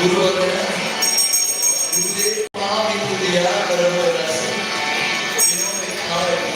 गुरु होते हैं गुरुदेव वहाँ भी गुरु दिया बराबर राशि जिन्होंने खाए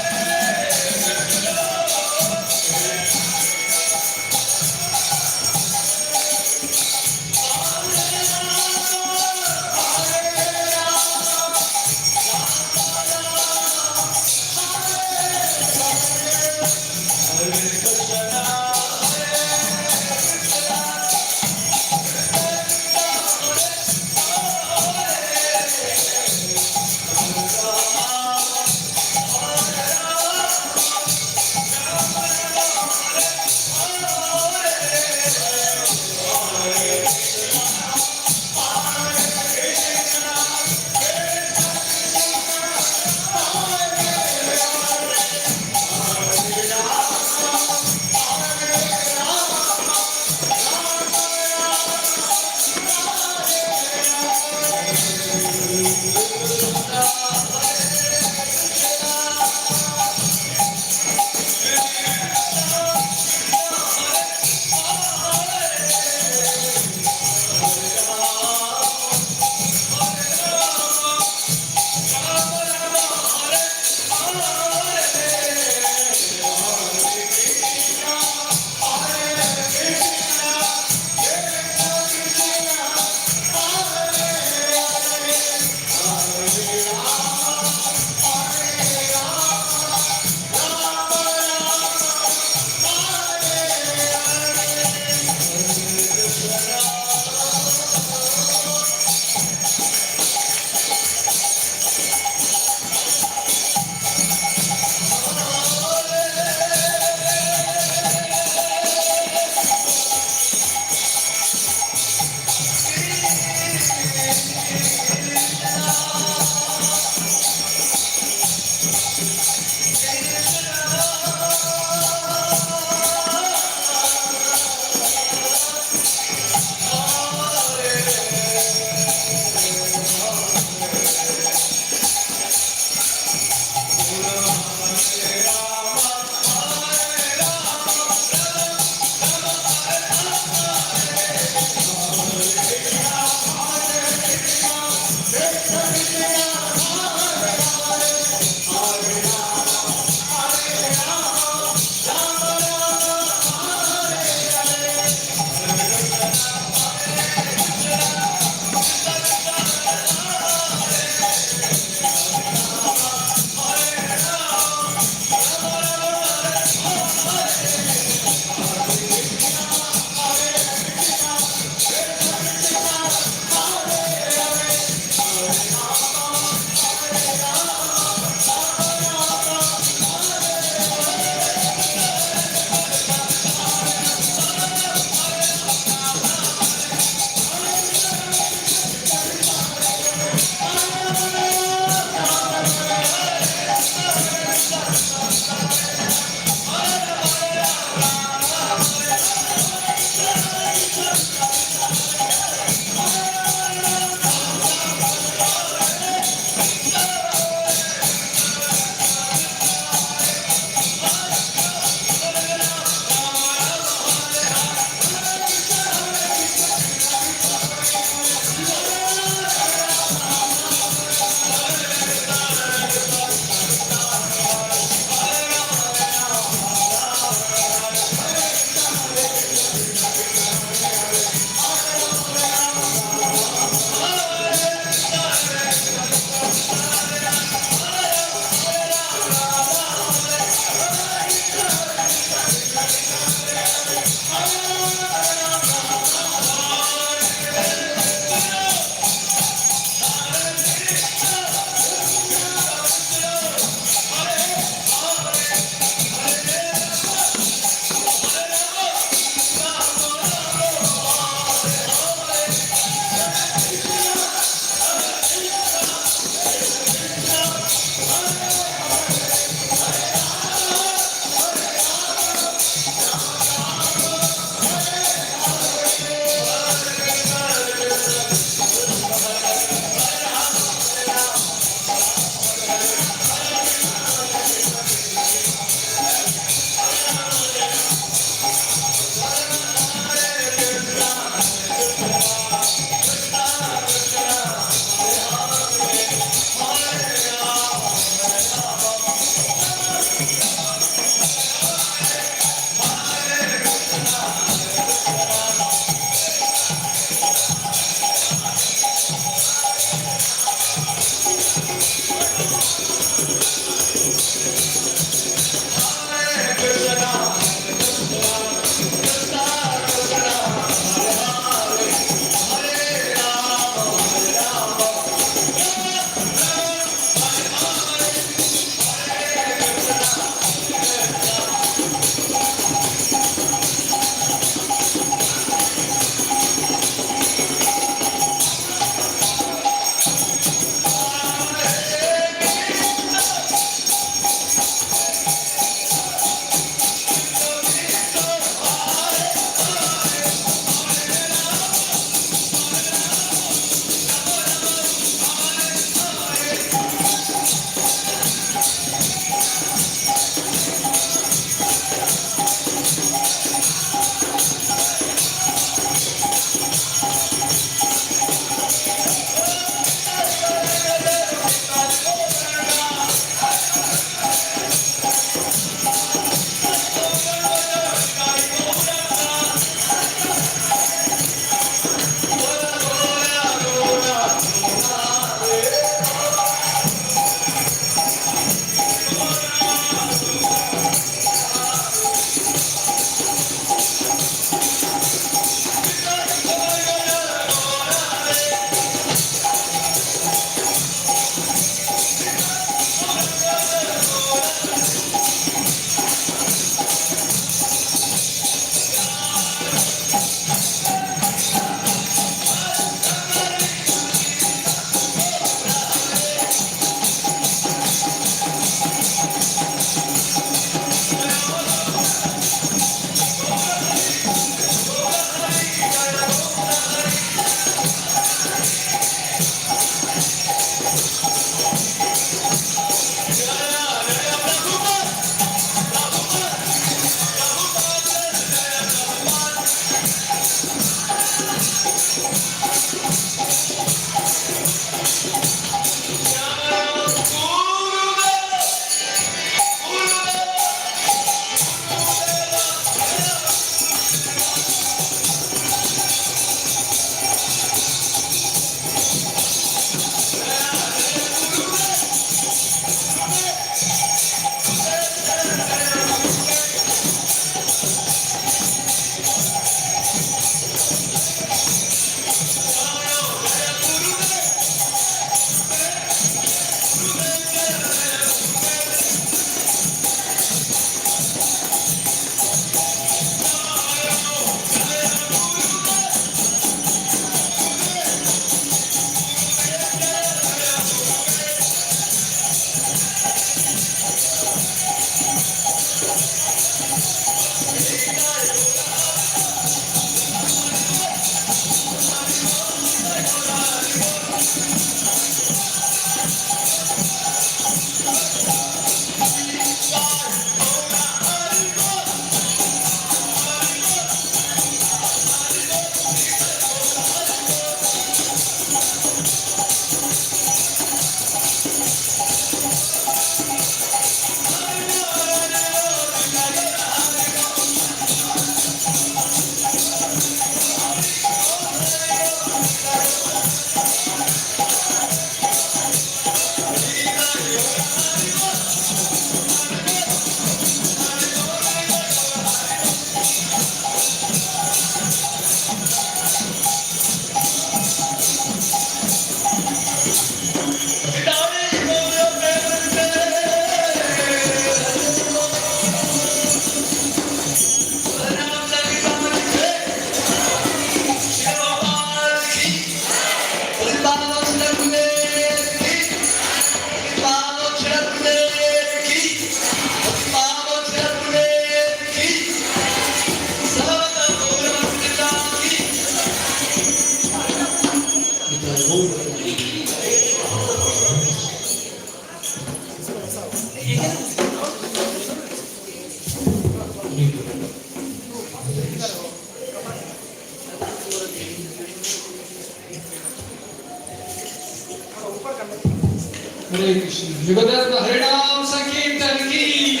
Hare Krishna. Yugadharma Harinam Sankirtan ki.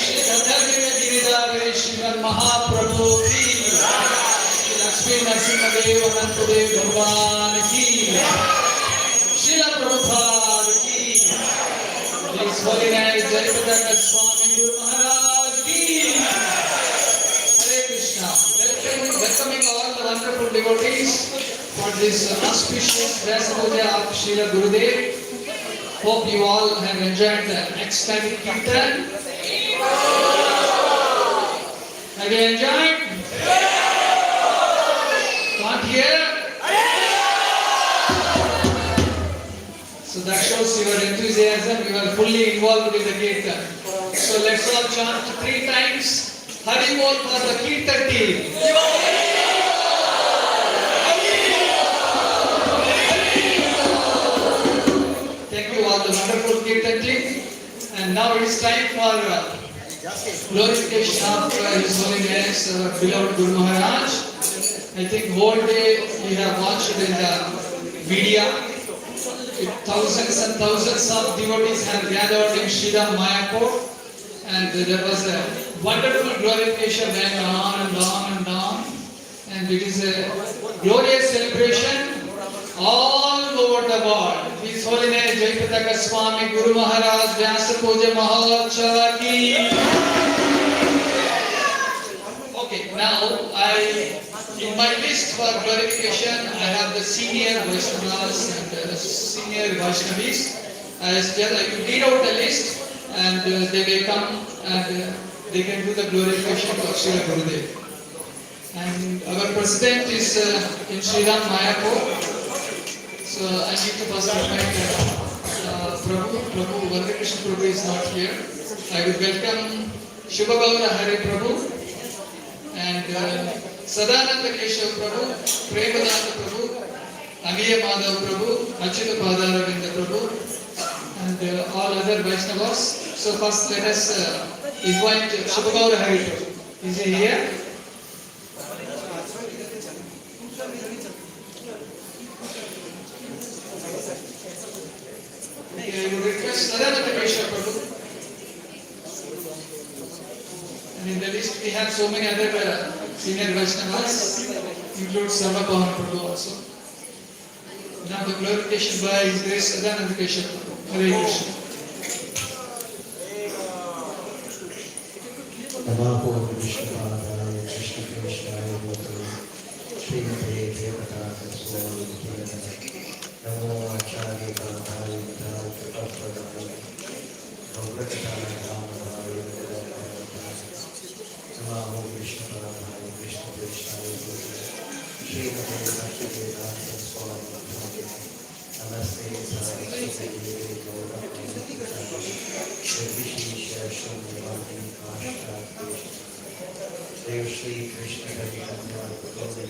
Shri Gadharma Giridhara Shriman Mahaprabhu ki. Shri Lakshmi Narasimhadev Anantadev Bhagwan ki. Srila Prabhupada ki. His Holiness Jayapataka Swami Guru Maharaj ki. Hare Krishna. Welcoming all the wonderful devotees for this auspicious Vyasa Puja of Srila Gurudev. Hope you all have enjoyed the ecstatic kirtan. Have you enjoyed? Can't hear? So that shows your enthusiasm. You are fully involved in the kirtan. So let's all chant 3 times. Hari Bol for the kirtan team. The wonderful kirtan team, and now it is time for glorification of His Holiness beloved Guru Maharaj. I think whole day we have watched in the media. Thousands and thousands of devotees have gathered in Srila Mayapur, and there was a wonderful glorification went on and on and on, and it is a glorious celebration all over the world. His Holiness Jayapataka Swami Guru Maharaj Vyasa Puja Mahotsav ki. Okay, now in my list for glorification, I have the senior Vaishnavas and the senior Vaishnavis. I will read out the list, and they will come and they can do the glorification of Srila Gurudev. And our president is in Sriram Mayapur. So I need to first invite Prabhu Vyasa Prabhu is not here. I would welcome Shubhagaura Hari Prabhu and Sadananda Keshav Prabhu, Premadanda Prabhu, Amiya Madhav Prabhu, Achyuta Padaravinda Prabhu, and all other Vaishnavas. So first let us invite Shubhagaura Hari Prabhu. Is he here? I would request Sadananda Keshav Prabhu. And in the list we have so many other senior Vaishnavas, include Sarvabhavan Prabhu also. Now the glorification by His Grace Sadananda Keshav Prabhu. Hare Krishna. Namaho Vishnupadaya Krishna Krishnaya Bhutale Srimate Devata Swami Kirana Namo Acharya Bhavaya Vidaya Kapradaya Bhavrakataya Ramadaya Namaho Vishnupadaya Krishna Krishnaya Bhutale Srimate Devata Swami Kirana Namaste Saraswati Devi Dev Shri Krishna Chaitanya Prabhu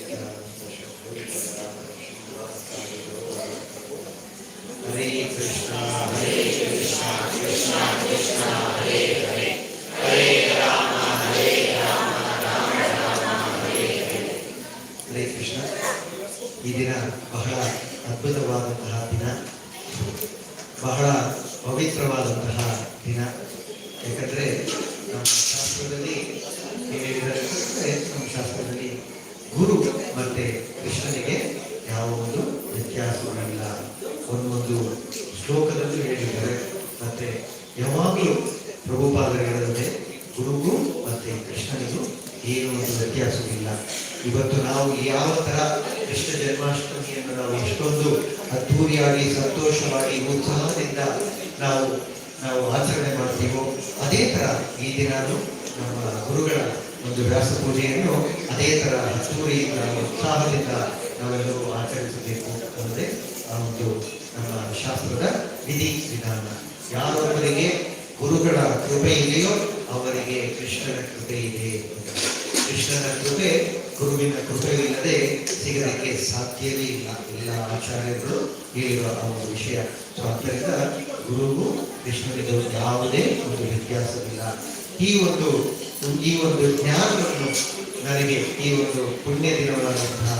Hare Krishna, Krishna Krishna, Hare Hare, Hare Rama, Rama Rama, Hare Hare. Hare Krishna. ಈ ದಿನ ಬಹಳ ಅದ್ಭುತವಾದಂತಹ ದಿನ, ಬಹಳ ಪವಿತ್ರವಾದಂತಹ ದಿನ. ಯಾಕಂದರೆ ನಮ್ಮ ಶಾಸ್ತ್ರದಲ್ಲಿ ಗುರು ಮತ್ತೆ ಕೃಷ್ಣನಿಗೆ ಯಾವ ಒಂದು ವ್ಯತ್ಯಾಸವಿಲ್ಲ. ಒಂದೊಂದು ಶ್ಲೋಕದಲ್ಲೂ ಹೇಳಿದ್ದಾರೆ. ಮತ್ತೆ ಯಾವಾಗಲೂ ಪ್ರಭುಪಾದರು ಹೇಳದಂತೆ ಗುರುಗೂ ಮತ್ತೆ ಕೃಷ್ಣನಿಗೂ ಏನು ಒಂದು ವ್ಯತ್ಯಾಸವಿಲ್ಲ. ಇವತ್ತು ನಾವು ಯಾವ ಥರ ಕೃಷ್ಣ ಜನ್ಮಾಷ್ಟಮಿಯನ್ನು ನಾವು ಎಷ್ಟೊಂದು ಅದ್ಧೂರಿಯಾಗಿ ಸಂತೋಷವಾಗಿ ಉತ್ಸಾಹದಿಂದ ನಾವು ಆಚರಣೆ ಮಾಡ್ತೀವೋ, ಅದೇ ಥರ ಈ ದಿನಾನು ನಮ್ಮ ಗುರುಗಳ ಒಂದು ವ್ಯಾಸ ಪೂಜೆಯನ್ನು ಅದೇ ಥರ ಅದ್ದೂರಿಯಿಂದ ಉತ್ಸಾಹದಿಂದ ನಾವೆಲ್ಲರೂ ಆಚರಿಸಬೇಕು ಅನ್ನೋದೇ ಆ ಒಂದು ನಮ್ಮ ಶಾಸ್ತ್ರದ ವಿಧಿ ವಿಧಾನ. ಯಾರೊಬ್ಬರಿಗೆ ಗುರುಗಳ ಕೃಪೆ ಇದೆಯೋ ಅವರಿಗೆ ಕೃಷ್ಣನ ಕೃಪೆ ಇದೆ. ಕೃಷ್ಣನ ಕೃಪೆ ಗುರುವಿನ ಕೃಪೆಯಿಲ್ಲದೆ ಸಿಗಲಿಕ್ಕೆ ಸಾಧ್ಯವೇ ಇಲ್ಲ. ಎಲ್ಲ ಆಚಾರ್ಯರು ಹೇಳಿರುವ ಆ ಒಂದು ವಿಷಯ. ಸೊ ಆದ್ದರಿಂದ ಗುರುಗೂ ಕೃಷ್ಣನಿಗೂ ಯಾವುದೇ ಒಂದು ವ್ಯತ್ಯಾಸವಿಲ್ಲ. ಈ ಒಂದು ಜ್ಞಾನವನ್ನು ನನಗೆ ಈ ಒಂದು ಪುಣ್ಯ ದಿನವಾದಂತಹ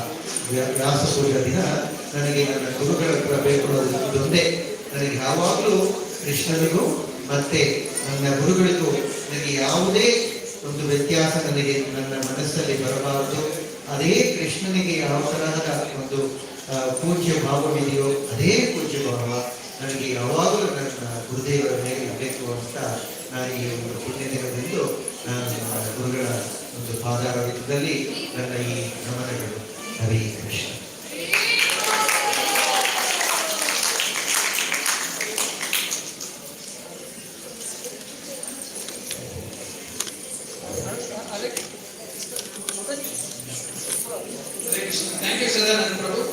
ವ್ಯಾಸ ಪೂಜಾ ದಿನ ನನಗೆ ನನ್ನ ಗುರುಗಳ ಕೃಪೆ ಕೊಡೋದೊಂದೇ ನನಗೆ ಯಾವಾಗಲೂ ಕೃಷ್ಣನಿಗೂ ಮತ್ತೆ ನನ್ನ ಗುರುಗಳಿಗೂ ನನಗೆ ಯಾವುದೇ ಒಂದು ವ್ಯತ್ಯಾಸ ನನಗೆ ನನ್ನ ಮನಸ್ಸಲ್ಲಿ ಬರಬಾರದು. ಅದೇ ಕೃಷ್ಣನಿಗೆ ಯಾವ ತರಹದ ಒಂದು ಪೂಜ್ಯ ಭಾವವಿದೆಯೋ ಅದೇ ಪೂಜ್ಯ ಭಾವ ನನಗೆ ಯಾವಾಗಲೂ ನನ್ನ ಗುರುದೇವರ ಮೇಲೆ ಇರಬೇಕು ಅಂತ ನಾನು ಈ ಒಂದು ಪುಣ್ಯ ದಿನದಂದು ನಾನು ನನ್ನ ಗುರುಗಳ ಒಂದು ಪಾದಾರವಿಂದದಲ್ಲಿ ನನ್ನ ಈ ನಮನಗಳು. Hare Krishna. Thank you, Sadananda Prabhu.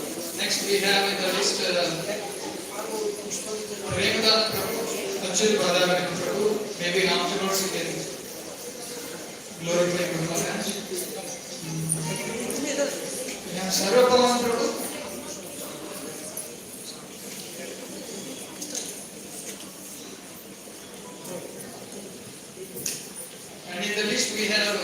Next we have in the list Premda Prabhu, Achil Bhadavan Prabhu. Maybe afterwards we can glorify Guru Maharaj. We have Sarvapavan Prabhu. And in the list we have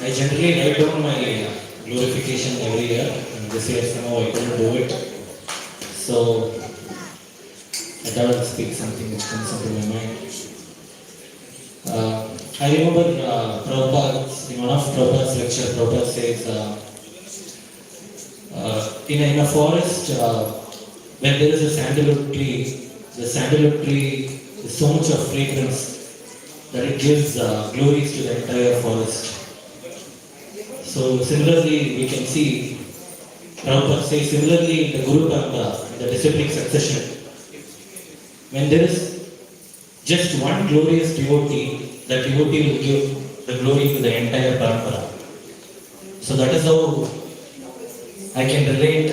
I generally write down my glorification every year, and this year somehow I couldn't do it. So I thought I'd speak something which comes into my mind. I remember Prabhupada, in one of Prabhupada's lectures, Prabhupada says, in a forest, when there is a sandalwood tree, the sandalwood tree is so much of fragrance that it gives glories to the entire forest. So similarly, we can see Prabhupada say similarly in the Guru Parampara, in the disciplic succession, when there is just one glorious devotee, that devotee will give the glory to the entire Parampara. So that is how I can relate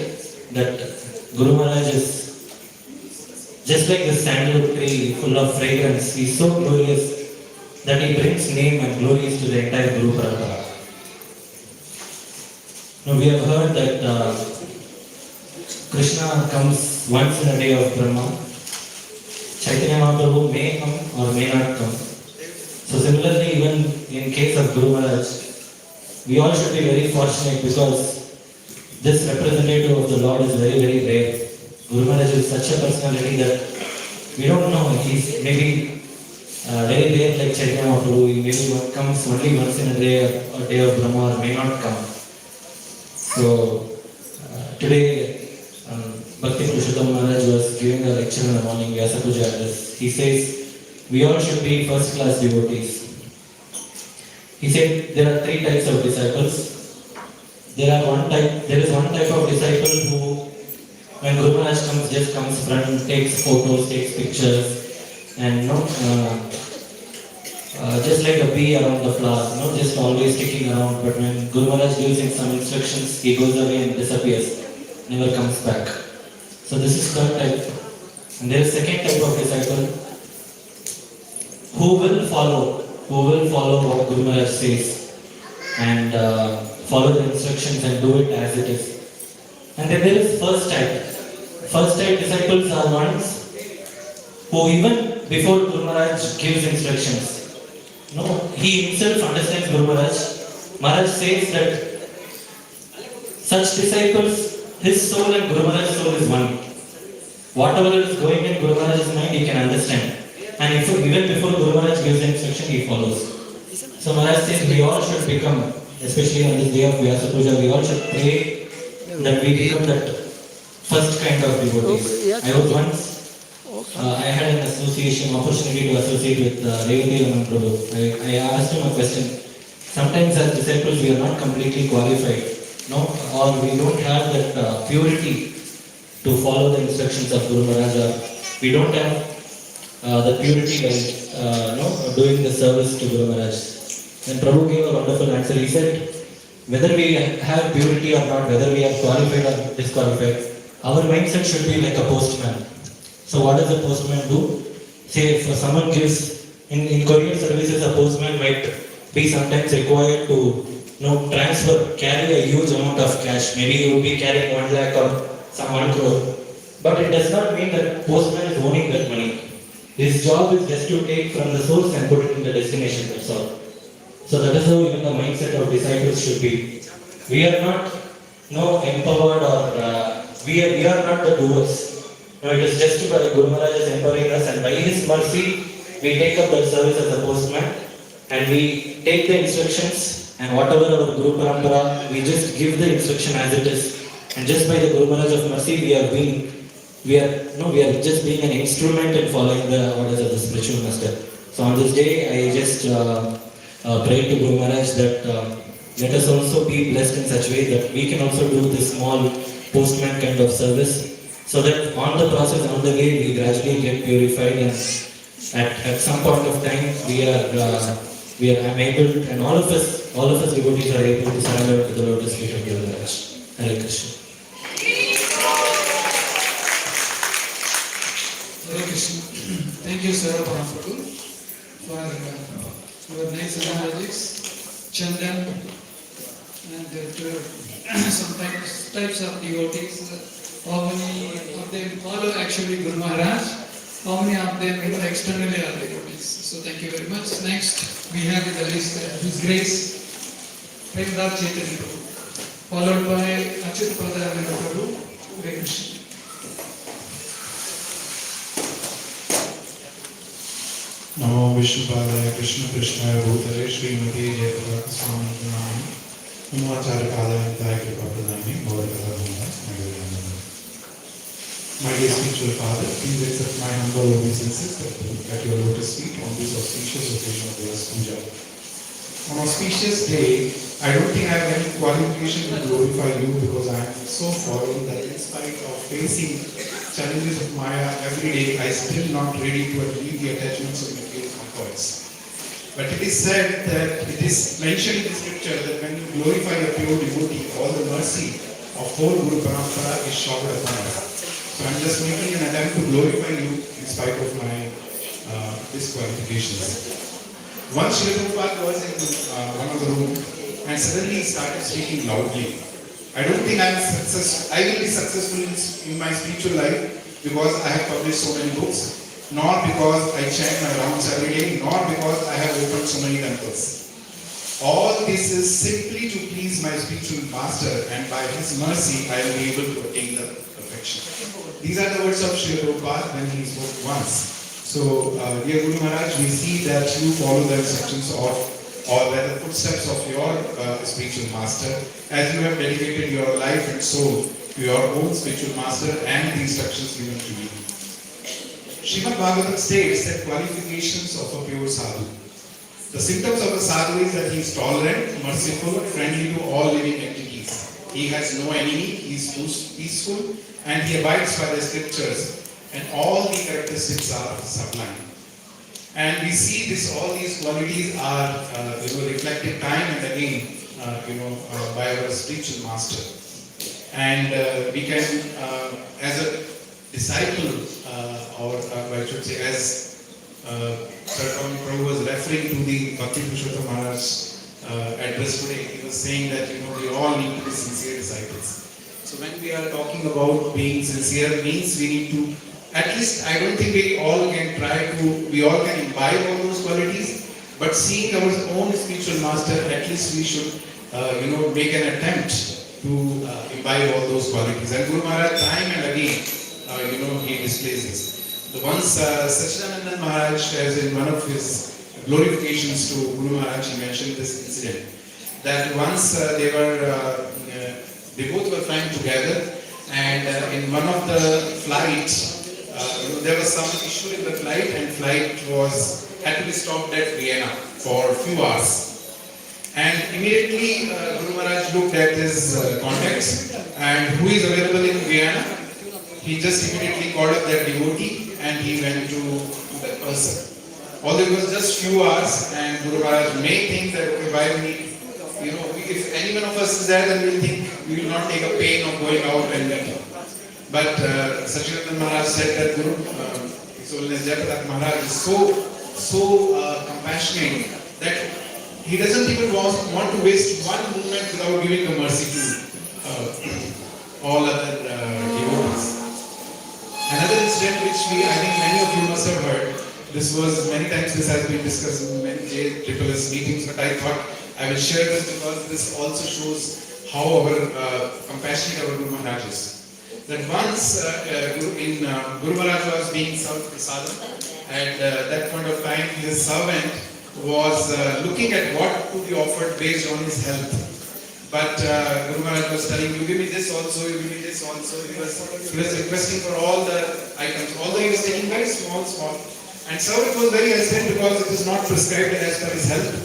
that Guru Maharaj is just like the sandalwood tree full of fragrance. He is so glorious that he brings name and glories to the entire Guru Parampara. Now we have heard that Krishna comes once in a day of Brahma. Chaitanya Mahaprabhu may come or may not come. So similarly, even in case of Guru Maharaj, we all should be very fortunate because this representative of the Lord is very, very rare. Guru Maharaj is such a personality that we don't know. He's maybe very rare like Chaitanya Mahaprabhu. He maybe comes only once in a day of Brahma or may not come. So today Bhakti Purushottam Maharaj was giving a lecture in the morning, Vyasa Puja address. He says, we all should be first class devotees. He said there are three types of disciples. there is one type of disciple who, when Guru Maharaj comes, just comes front, takes photos, takes pictures, and just like a bee around the flowers, just always sticking around. But when Guru Maharaj gives him some instructions, he goes away and disappears, never comes back. So this is third type. And there is second type of disciple who will follow what Guru Maharaj says and follow the instructions and do it as it is. And then there is first type. First type disciples are ones who even before Guru Maharaj gives instructions, he himself understands Guru Maharaj. Maharaj says that such disciples, his soul and Guru Maharaj's soul is one. Whatever is going in Guru Maharaj's mind, he can understand. And even before Guru Maharaj gives instruction, he follows. So Maharaj says we all should become, especially on this day of Vyasa Puja, we all should pray that we become that first kind of devotees. I was once, I had an opportunity to associate with Revati Raman Prabhu. I asked him a question. Sometimes as disciples we are not completely qualified, or we don't have that purity to follow the instructions of Guru Maharaj. We don't have the purity by doing the service to Guru Maharaj. Then Prabhu gave a wonderful answer. He said, whether we have purity or not, whether we are qualified or disqualified, our mindset should be like a postman. So what does a postman do? Say if someone gives, in courier services, a postman might be sometimes required to carry a huge amount of cash. Maybe he would be carrying 1 lakh or some 1 crore. But it does not mean that postman is owning that money. His job is just to take from the source and put it in the destination, that's all. So that is how even the mindset of disciples should be. We are not empowered or we are not the doers. It is just by Guru Maharaj is empowering us, and by his mercy we take up that service as a postman and we take the instructions, and whatever our Guru Parampara, we just give the instruction as it is. And just by the Guru Maharaj of mercy we are just being an instrument in following the orders of the spiritual master. So on this day I just pray to Guru Maharaj that let us also be blessed in such way that we can also do this small postman kind of service, so that on the process, on the way, we gradually get purified, and at some point of time we are able, and all of us devotees are able to surrender to the lotus feet of Guru Maharaj. Hare Krishna. Hare Krishna. Thank you, Srila Prabhupada, for your nice analogies, Chandan, and some types of devotees. How many of them follow actually Guru Maharaj? How many of them externally are devotees? So thank you very much. Next, we have in the list His Grace, Prabhupada Chaitanya Prabhu, followed by Achyut Pradhananda Prabhu. Hare Krishna. नमो विष्णुपादाय कृष्ण कृष्णाय भूतले श्रीमती जयप्रकाश स्वामी नाम नमो आचार्य पादाय कृपा प्रदाने गौर कथा My dear spiritual father, please accept my humble obeisances at your lotus feet on this auspicious occasion of Vyasa Puja. On auspicious day, I don't think I have any qualification to glorify you, because I am so fallen that in spite of facing challenges of Maya every day, I still not ready to leave the attachments of material comforts. But it is said that it is mentioned in the scripture that when you glorify a pure devotee, all the mercy of whole Guru Parampara is showered upon us. So I am just making an attempt to glorify you in spite of my disqualifications. Once Srila Prabhupada was in one of the rooms and suddenly he started speaking loudly. I don't think I will be successful in my spiritual life because I have published so many books, nor because I chant my rounds every day, nor because I have opened so many temples. All this is simply to please my spiritual master, and by his mercy I will be able to attain the perfection. These are the words of Srila Prabhupada when he spoke once. So, dear Guru Maharaj, we see that you follow the instructions of or the footsteps of your spiritual master, as you have dedicated your life and soul to your own spiritual master and the instructions given to you. Srimad Bhagavatam states that qualifications of a pure sadhu. The symptoms of a sadhu is that he is tolerant, merciful, friendly to all living entities. He has no enemy, he is peaceful, and he abides by the scriptures, and all the characteristics are sublime. And we see this, all these qualities are reflected time and again by our spiritual master. And we can, as a disciple, or I should say, as Srila Prabhu was referring to the Bhakti Purushottam Maharaj address today, he was saying that we all need to be sincere disciples. So when we are talking about being sincere, means we need to, at least I don't think we all can imbibe all those qualities, but seeing our own spiritual master, at least we should make an attempt to imbibe all those qualities. And Guru Maharaj time and again he displays this. The once Sachidananda Maharaj, as in one of his glorifications to Guru Maharaj, he mentioned this incident, that once they both were flying together, and in one of the flights, there was some issue in the flight, and flight had to be stopped at Vienna for a few hours. And immediately Guru Maharaj looked at his contacts and who is available in Vienna. He just immediately called up that devotee and he went to that person. Although it was just few hours, and Guru Maharaj may think that, okay, why we need, if any one of us is there, then we will think we will not take a pain of going out and meeting. But Sachidananda Maharaj said that Guru, His Holiness Jayaprakash Maharaj is so compassionate that he doesn't even want to waste one moment without giving a mercy to all other devotees. Another incident which I think many of you must have heard, this has been discussed in many JSS meetings, but I thought I will share this because this also shows how compassionate our Guru Maharaj is. That once Guru Maharaj was being served prasadam, and at that point of time his servant was looking at what could be offered based on his health. But Guru Maharaj was telling, you give me this also, you give me this also. He was requesting for all the items, although he was taking very small. And servant was very hesitant because it is not prescribed as per his health.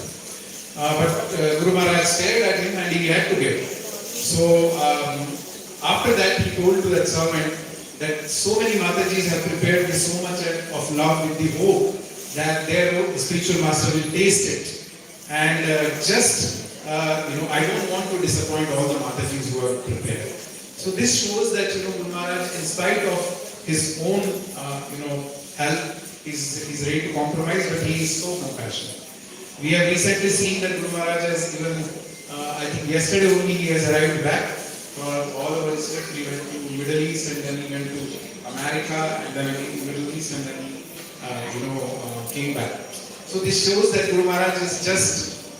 But Guru Maharaj stared at him and he had to give. So after that he told to that servant that so many Matajis have prepared with so much of love with the hope that their spiritual master will taste it. And I don't want to disappoint all the Matajis who are prepared. So this shows that Guru Maharaj, in spite of his own health, is ready to compromise, but he is so compassionate. We have recently seen that Guru Maharaj has even, I think yesterday only he has arrived back for all over his trip. He went to Middle East and then he went to America and then again to Middle East and then he came back. So this shows that Guru Maharaj is just,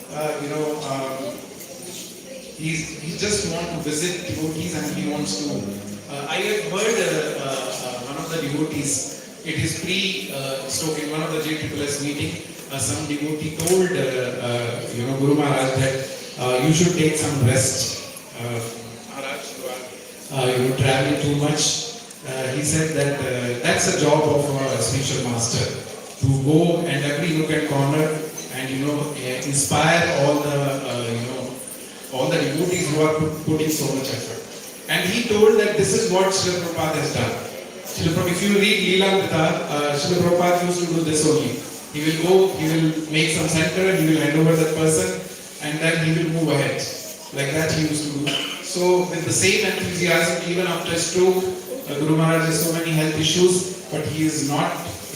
he just wants to visit devotees and he wants to. I have heard one of the devotees, it is pre-stroke in one of the JSS meeting, some devotee told Guru Maharaj that you should take some rest. Maharaj, you are traveling too much. He said that that's a job of a spiritual master, to go and every nook and corner and inspire all the devotees who are putting so much effort. And he told that this is what Srila Prabhupada has done. If you read Leela Vitar, Srila Prabhupada used to do this only. He will go, he will make some center, he will hand over that person, and then he will move ahead. Like that he used to do. So with the same enthusiasm, even after stroke, Guru Maharaj has so many health issues, but he is not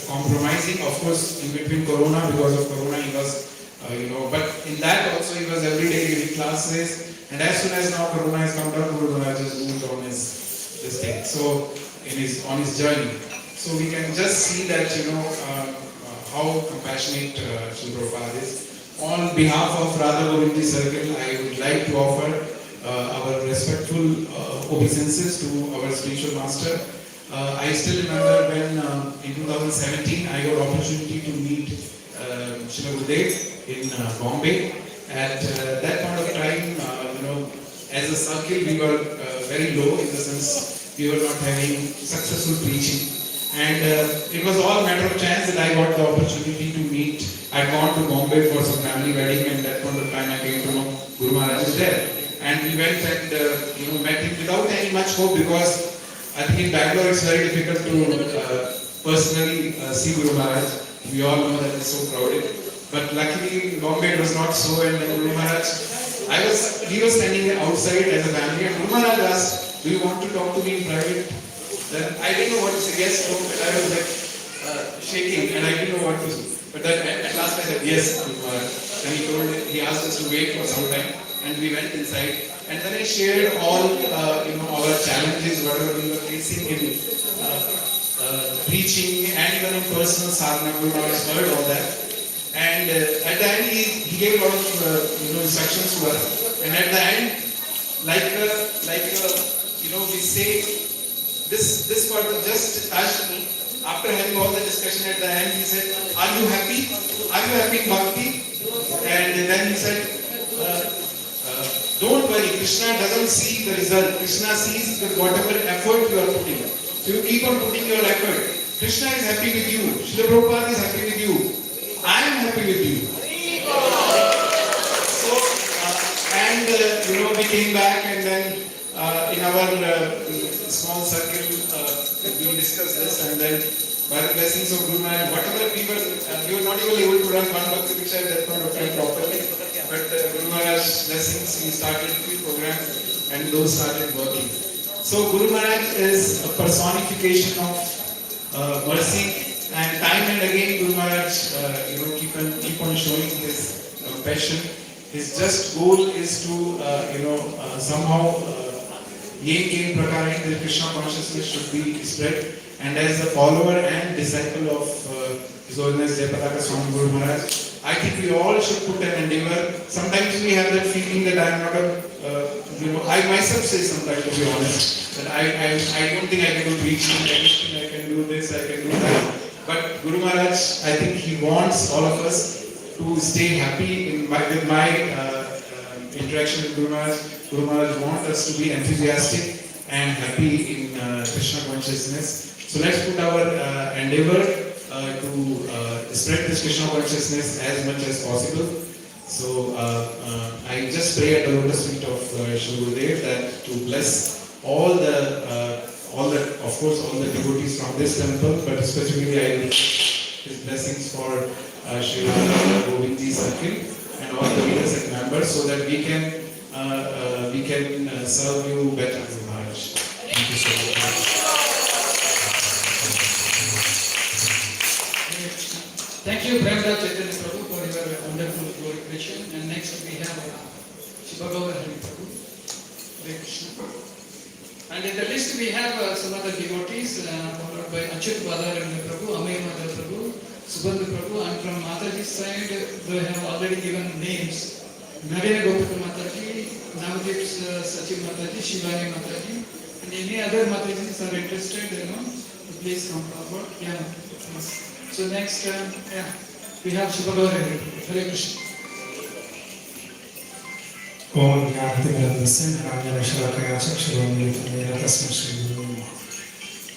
compromising. Of course, in between Corona, because of Corona, he was, but in that also he was every day giving classes. And as soon as now Corona has come down, Guru Maharaj has moved on this thing. So on his journey. So we can just see that, how compassionate Srila Prabhupada is. On behalf of Radha Govindi Circle, I would like to offer our respectful obeisances to our spiritual master. I still remember when in 2017 I got opportunity to meet Srila Gurudev in Bombay. At that point of time, as a circle we were very low in the sense we were not having successful preaching. And it was all a matter of chance that I got the opportunity to meet. I'd gone to Bombay for some family wedding, and at point of time I came to know Guru Maharaj is there. And we went and met him without any much hope, because I think in Bangalore it's very difficult to personally see Guru Maharaj. We all know that it's so crowded. But luckily in Bombay it was not so, and then Guru Maharaj, he was standing outside as a family, and Guru Maharaj asked, "Do you want to talk to me in private?" Then I didn't know what to say. Yes, no, but I was like shaking, and I didn't know what to say. But then at last I said, "Yes, Guru Maharaj." And he asked us to wait for some time, and we went inside. And then I shared all our challenges, whatever we were facing in preaching and even in personal sadhana. Guru Maharaj heard all that. And at the end, he gave a lot of instructions to us. And at the end, we say, this part just touched me. After having all the discussion at the end, he said, "Are you happy? Are you happy in bhakti?" And then he said, "Don't worry, Krishna doesn't see the result. Krishna sees whatever effort you are putting. So you keep on putting your effort. Krishna is happy with you. Srila Prabhupada is happy with you. I am happy with you." So, we came back, and then in our small circle, we discussed this, and then by the blessings of Guru Maharaj, whatever we were not even able to run one Bhakti Diksha at that point of time properly, but Guru Maharaj's blessings, we started few programs, and those started working. So Guru Maharaj is a personification of mercy, and time and again Guru Maharaj keep on showing his compassion. His just goal is to somehow Yen Prakara, the Krishna consciousness should be spread. And as a follower and disciple of His Holiness Jayapataka Swami Guru Maharaj, I think we all should put an endeavor. Sometimes we have that feeling that I am not I myself say sometimes, to be honest, that I don't think I can do preaching, I can do this, I can do that. But Guru Maharaj, I think he wants all of us to stay happy with my interaction with Guru Maharaj. Guru Maharaj wants us to be enthusiastic and happy in Krishna consciousness. So let's put our endeavor to spread this Krishna consciousness as much as possible. So I just pray at the lotus feet of Shri Gurudev that to bless all the devotees from this temple, but especially I wish his blessings for Shri Govindji Circle and all the leaders and members, so that we can serve you better, Guru Maharaj. Thank you so much. Thank you, Brahma Chaitanya Prabhu, for your wonderful glorification. And next we have Shibagaura Hari Prabhu. Hare Krishna. And in the list we have some other devotees, followed by Achyut Badaranya Prabhu, Amay Madhav Prabhu, Subandhu Prabhu, and from Mataji's side, they have already given names. Narayana Gopika Mataji, Navadip Sachiv Mataji, Shivani Mataji, and any other Matajis are interested, please come forward. Yeah. So next, we have Shibagaura Hari. Hare Krishna. Om Jnati Mirandasya Rajana Shalakaya Chakshuromilitamena Tasma Shri Guru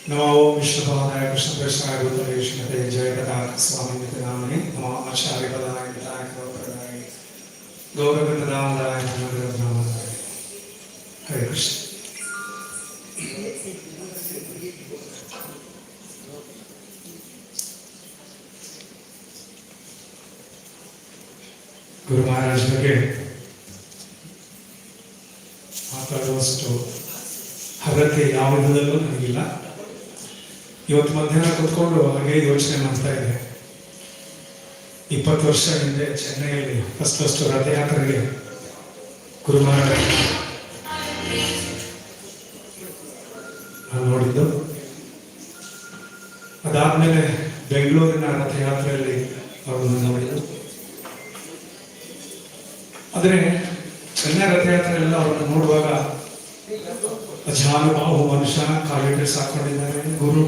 Namo Om Vishnupadaya Krishna Prasthaya Bhutale Srimate Jayapataka Swami Nitinamani Namo Acharya Padaya Nitaya Kaupradaya Gauravinda Damadaya Namadaya Namadaya. Hare Krishna. Guru Maharaj ಬಗ್ಗೆ ಮಾತಾಡುವಷ್ಟು ಅಗತ್ಯ ಯಾವ ವಿಧದಲ್ಲೂ ನನಗಿಲ್ಲ. ಇವತ್ತು ಮಧ್ಯಾಹ್ನ ಕೂತ್ಕೊಂಡು ಹಾಗೆ ಯೋಚನೆ ಮಾಡ್ತಾ ಇದ್ದೆ. 20 ವರ್ಷ ಹಿಂದೆ ಚೆನ್ನೈಯಲ್ಲಿ ಫಸ್ಟ್ ರಥಯಾತ್ರೆಗೆ ಗುರು ಮಹಾರಾಜ್ ನಾನು ನೋಡಿದ್ದು. ಅದಾದ್ಮೇಲೆ ಬೆಂಗಳೂರಿನ ರಥಯಾತ್ರೆಯಲ್ಲಿ ಅವರನ್ನು ನೋಡಿದ್ದು. ಆದರೆ ಚೆನ್ನೈ ರಥಯಾತ್ರೆಯಲ್ಲ ಅವರನ್ನು ನೋಡುವಾಗ ಅಜಾನುಬಾಹು ಮನುಷ್ಯ, ಕಾಲಿಗೆ ಡ್ರೆಸ್ ಹಾಕೊಂಡಿದ್ದಾರೆ, ಗುರು,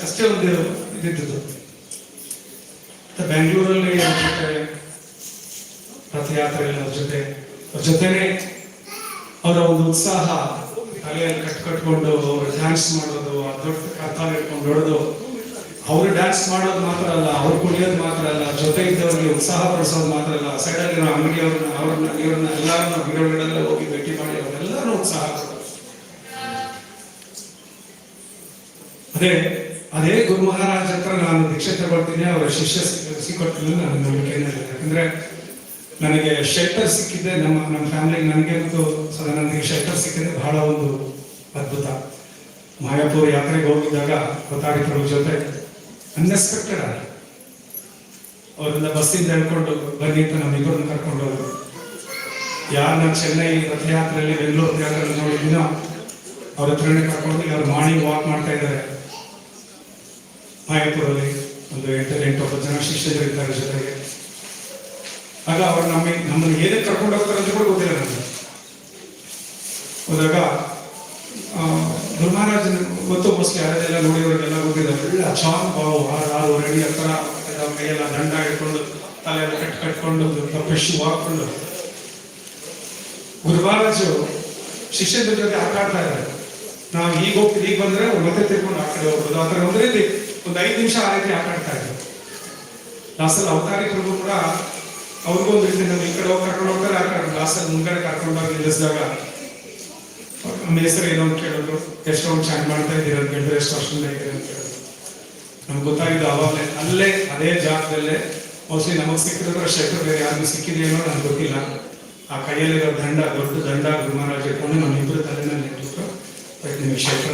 ಅಷ್ಟೇ ಒಂದು ಇದ್ದಿದ್ದು. ಬೆಂಗಳೂರಲ್ಲಿ ಅವ್ರ ಜೊತೆ ರಥಯಾತ್ರೆಯಲ್ಲಿ ಅವ್ರ ಜೊತೆನೆ ಅವರ ಒಂದು ಉತ್ಸಾಹ, ತಲೆಯಲ್ಲಿ ಕಟ್ಕೊಂಡು ಡ್ಯಾನ್ಸ್ ಮಾಡೋದು, ದೊಡ್ಡ ಕರ್ತಾಲ್ ಇಟ್ಕೊಂಡು ಹೊಡೋದು, ಅವರು ಡ್ಯಾನ್ಸ್ ಮಾಡೋದು ಮಾತ್ರ ಅಲ್ಲ, ಅವ್ರು ಕುಣಿಯೋದು ಮಾತ್ರ ಅಲ್ಲ, ಜೊತೆ ಇದ್ದವರಿಗೆ ಉತ್ಸಾಹ ಪಡಿಸೋದು ಮಾತ್ರ ಅಲ್ಲ, ಸೈಡಲ್ಲಿರೋ ಅಂಗಡಿಯವ್ರನ್ನ ಅವ್ರನ್ನ ಇವ್ರನ್ನ ಎಲ್ಲರನ್ನ ಗಿಡಗಳೆಲ್ಲ ಹೋಗಿ ಭೇಟಿ ಮಾಡಿ ಅವರೆಲ್ಲರೂ ಉತ್ಸಾಹ ಪಡೋದು. ಅದೇ ಗುರು ಮಹಾರಾಜ್ ಹತ್ರ ನಾನು ದೀಕ್ಷೆ ತಗೊಳ್ತೀನಿ, ಅವರ ಶಿಷ್ಯ ಸಿಕ್ಕೊಳ್ತೀನಿ ನನ್ನ ನಂಬಿಕೆ ಏನಿಲ್ಲ. ಯಾಕಂದ್ರೆ ನನಗೆ ಶೆಲ್ಟರ್ ಸಿಕ್ಕಿದ್ದೆ, ನಮ್ಮ ಫ್ಯಾಮಿಲಿಗೆ ನನಗೆ ಮತ್ತು ಸದಾನಂದಿಗೆ ಶೆಲ್ಟರ್ ಸಿಕ್ಕಿದ್ರೆ ಬಹಳ ಒಂದು ಅದ್ಭುತ. ಮಾಯಾಪುರ ಯಾತ್ರೆಗೆ ಹೋಗಿದ್ದಾಗ ಕೊತಾರಿ ಪ್ರಭು ಜೊತೆ ಅನ್ಎಕ್ಸ್ಪೆಕ್ಟೆಡ್ ಆಗಿ ಅವರಿಂದ ಬಸ್ಸಿಂದ ಹೇಳ್ಕೊಂಡು ಬನ್ನಿ ಅಂತ ನಮ್ಮಿಬ್ಬರನ್ನ ಕರ್ಕೊಂಡು ಹೋದ್ರು. ಯಾರನ್ನ ಚೆನ್ನೈ ರಥಯಾತ್ರೆಯಲ್ಲಿ ಬೆಂಗಳೂರು ರಥಯಾತ್ರೆಯಲ್ಲಿ ನೋಡಿದ್ದೀನೋ ಅವ್ರ ಹತ್ರನೇ ಕರ್ಕೊಂಡು ಅವ್ರು ಮಾರ್ನಿಂಗ್ ವಾಕ್ ಮಾಡ್ತಾ ಇದ್ದಾರೆ ಮಾಯಾಪುರಲ್ಲಿ. ಒಂದು 8-9 ಜನ ಶಿಷ್ಯರಿದ್ದಾರೆ ಜೊತೆಗೆ. ಆಗ ಅವ್ರು ನಮ್ಮನ್ನು ಏನಕ್ಕೆ ಕರ್ಕೊಂಡು ಹೋಗ್ತಾರೆ ಅಂತ ಕೂಡ ಗೊತ್ತಿಲ್ಲ ನನಗೆ. ಹೋದಾಗ ಗುರು ಮಹಾರಾಜನ ಗೊತ್ತು, ಮೋಸ್ಟ್ಲಿ ಯಾರೆಲ್ಲ ನೋಡಿದವರಿಗೆಲ್ಲ ಗೊತ್ತಿದೆ. ಒಳ್ಳೆ ಚಾಂಗ್ ಬಾವು ಹಾರು ರೆಡಿ ಹತ್ರ ಕೈಯೆಲ್ಲ ದಂಡ ಇಟ್ಕೊಂಡು ತಲೆಯೆಲ್ಲ ಕಟ್ಕೊಂಡು ಫ್ರೆಶ್ ಹಾಕೊಂಡು ಗುರು ಮಹಾರಾಜು ಶಿಷ್ಯರ ಜೊತೆ ಆಟ ಆಡ್ತಾ ಇದ್ದಾರೆ. ನಾವು ಈಗ ಹೋಗ್ತೀವಿ, ಈಗ ಬಂದ್ರೆ ಮತ್ತೆ ತಿರ್ಕೊಂಡು ಆ ಕಡೆ ಹೋಗ್ಬೋದು. ಆ ಥರ ಒಂದು ರೀತಿ ಒಂದು 5 ನಿಮಿಷ ಆ ರೀತಿ ಆಟ ಆಡ್ತಾ ಇದ್ರು. ಲಾಸ್ಟಲ್ಲಿ ಅವತಾರಿ ಪ್ರಭು ಕೂಡ ಅವ್ರಿಗೂ ಒಂದು ರೀತಿ ನಾವು ಈ ಕಡೆ ಹೋಗಿ ಕರ್ಕೊಂಡು ಹೋಗ್ತಾರೆ, ಆ ಕಡೆ ಲಾಸ್ಟಲ್ಲಿ ಮುಂದ್ಗಡೆ ಕರ್ಕೊಂಡು ಹೋಗಿ ನಿಲ್ಲಿಸಿದಾಗ ನಮ್ಮ ಹೆಸರು ಏನೋ ಅಂತ ಕೇಳಿದ್ರು. ಎಷ್ಟು ಒಂದು ಚಾಂಟ್ ಮಾಡ್ತಾ ಇದ್ದೀರ ಅಂತ ಕೇಳಿದ್ರೆ, ಎಷ್ಟು ವರ್ಷದಿಂದ ಇದ್ದೀರ ಅಂತ ಕೇಳಿದ್ರು. ನಮ್ಗೆ ಗೊತ್ತಾಗಿದ್ದು ಅವಾಗಲೇ, ಅಲ್ಲೇ ಅದೇ ಜಾಗದಲ್ಲೇ. ಮೋಸ್ಟ್ಲಿ ನಮಗೆ ಸಿಕ್ಕಿದ್ರೆ ಶೆಟ್ರು ಬೇರೆ ಯಾರಿಗೂ ಸಿಕ್ಕಿದೆಯೇನೋ ನನಗೆ ಗೊತ್ತಿಲ್ಲ. ಆ ಕೈಯಲ್ಲಿರೋ ದಂಡ, ದೊಡ್ಡ ದಂಡ ಗುರು ಮಹಾರಾಜ್ ಇಟ್ಕೊಂಡು ನಮ್ಮಿಬ್ಬರು ತಲೆನಲ್ಲಿ ಇಟ್ಬಿಟ್ಟು ನಿಮಗೆ ಶೆಟ್ರ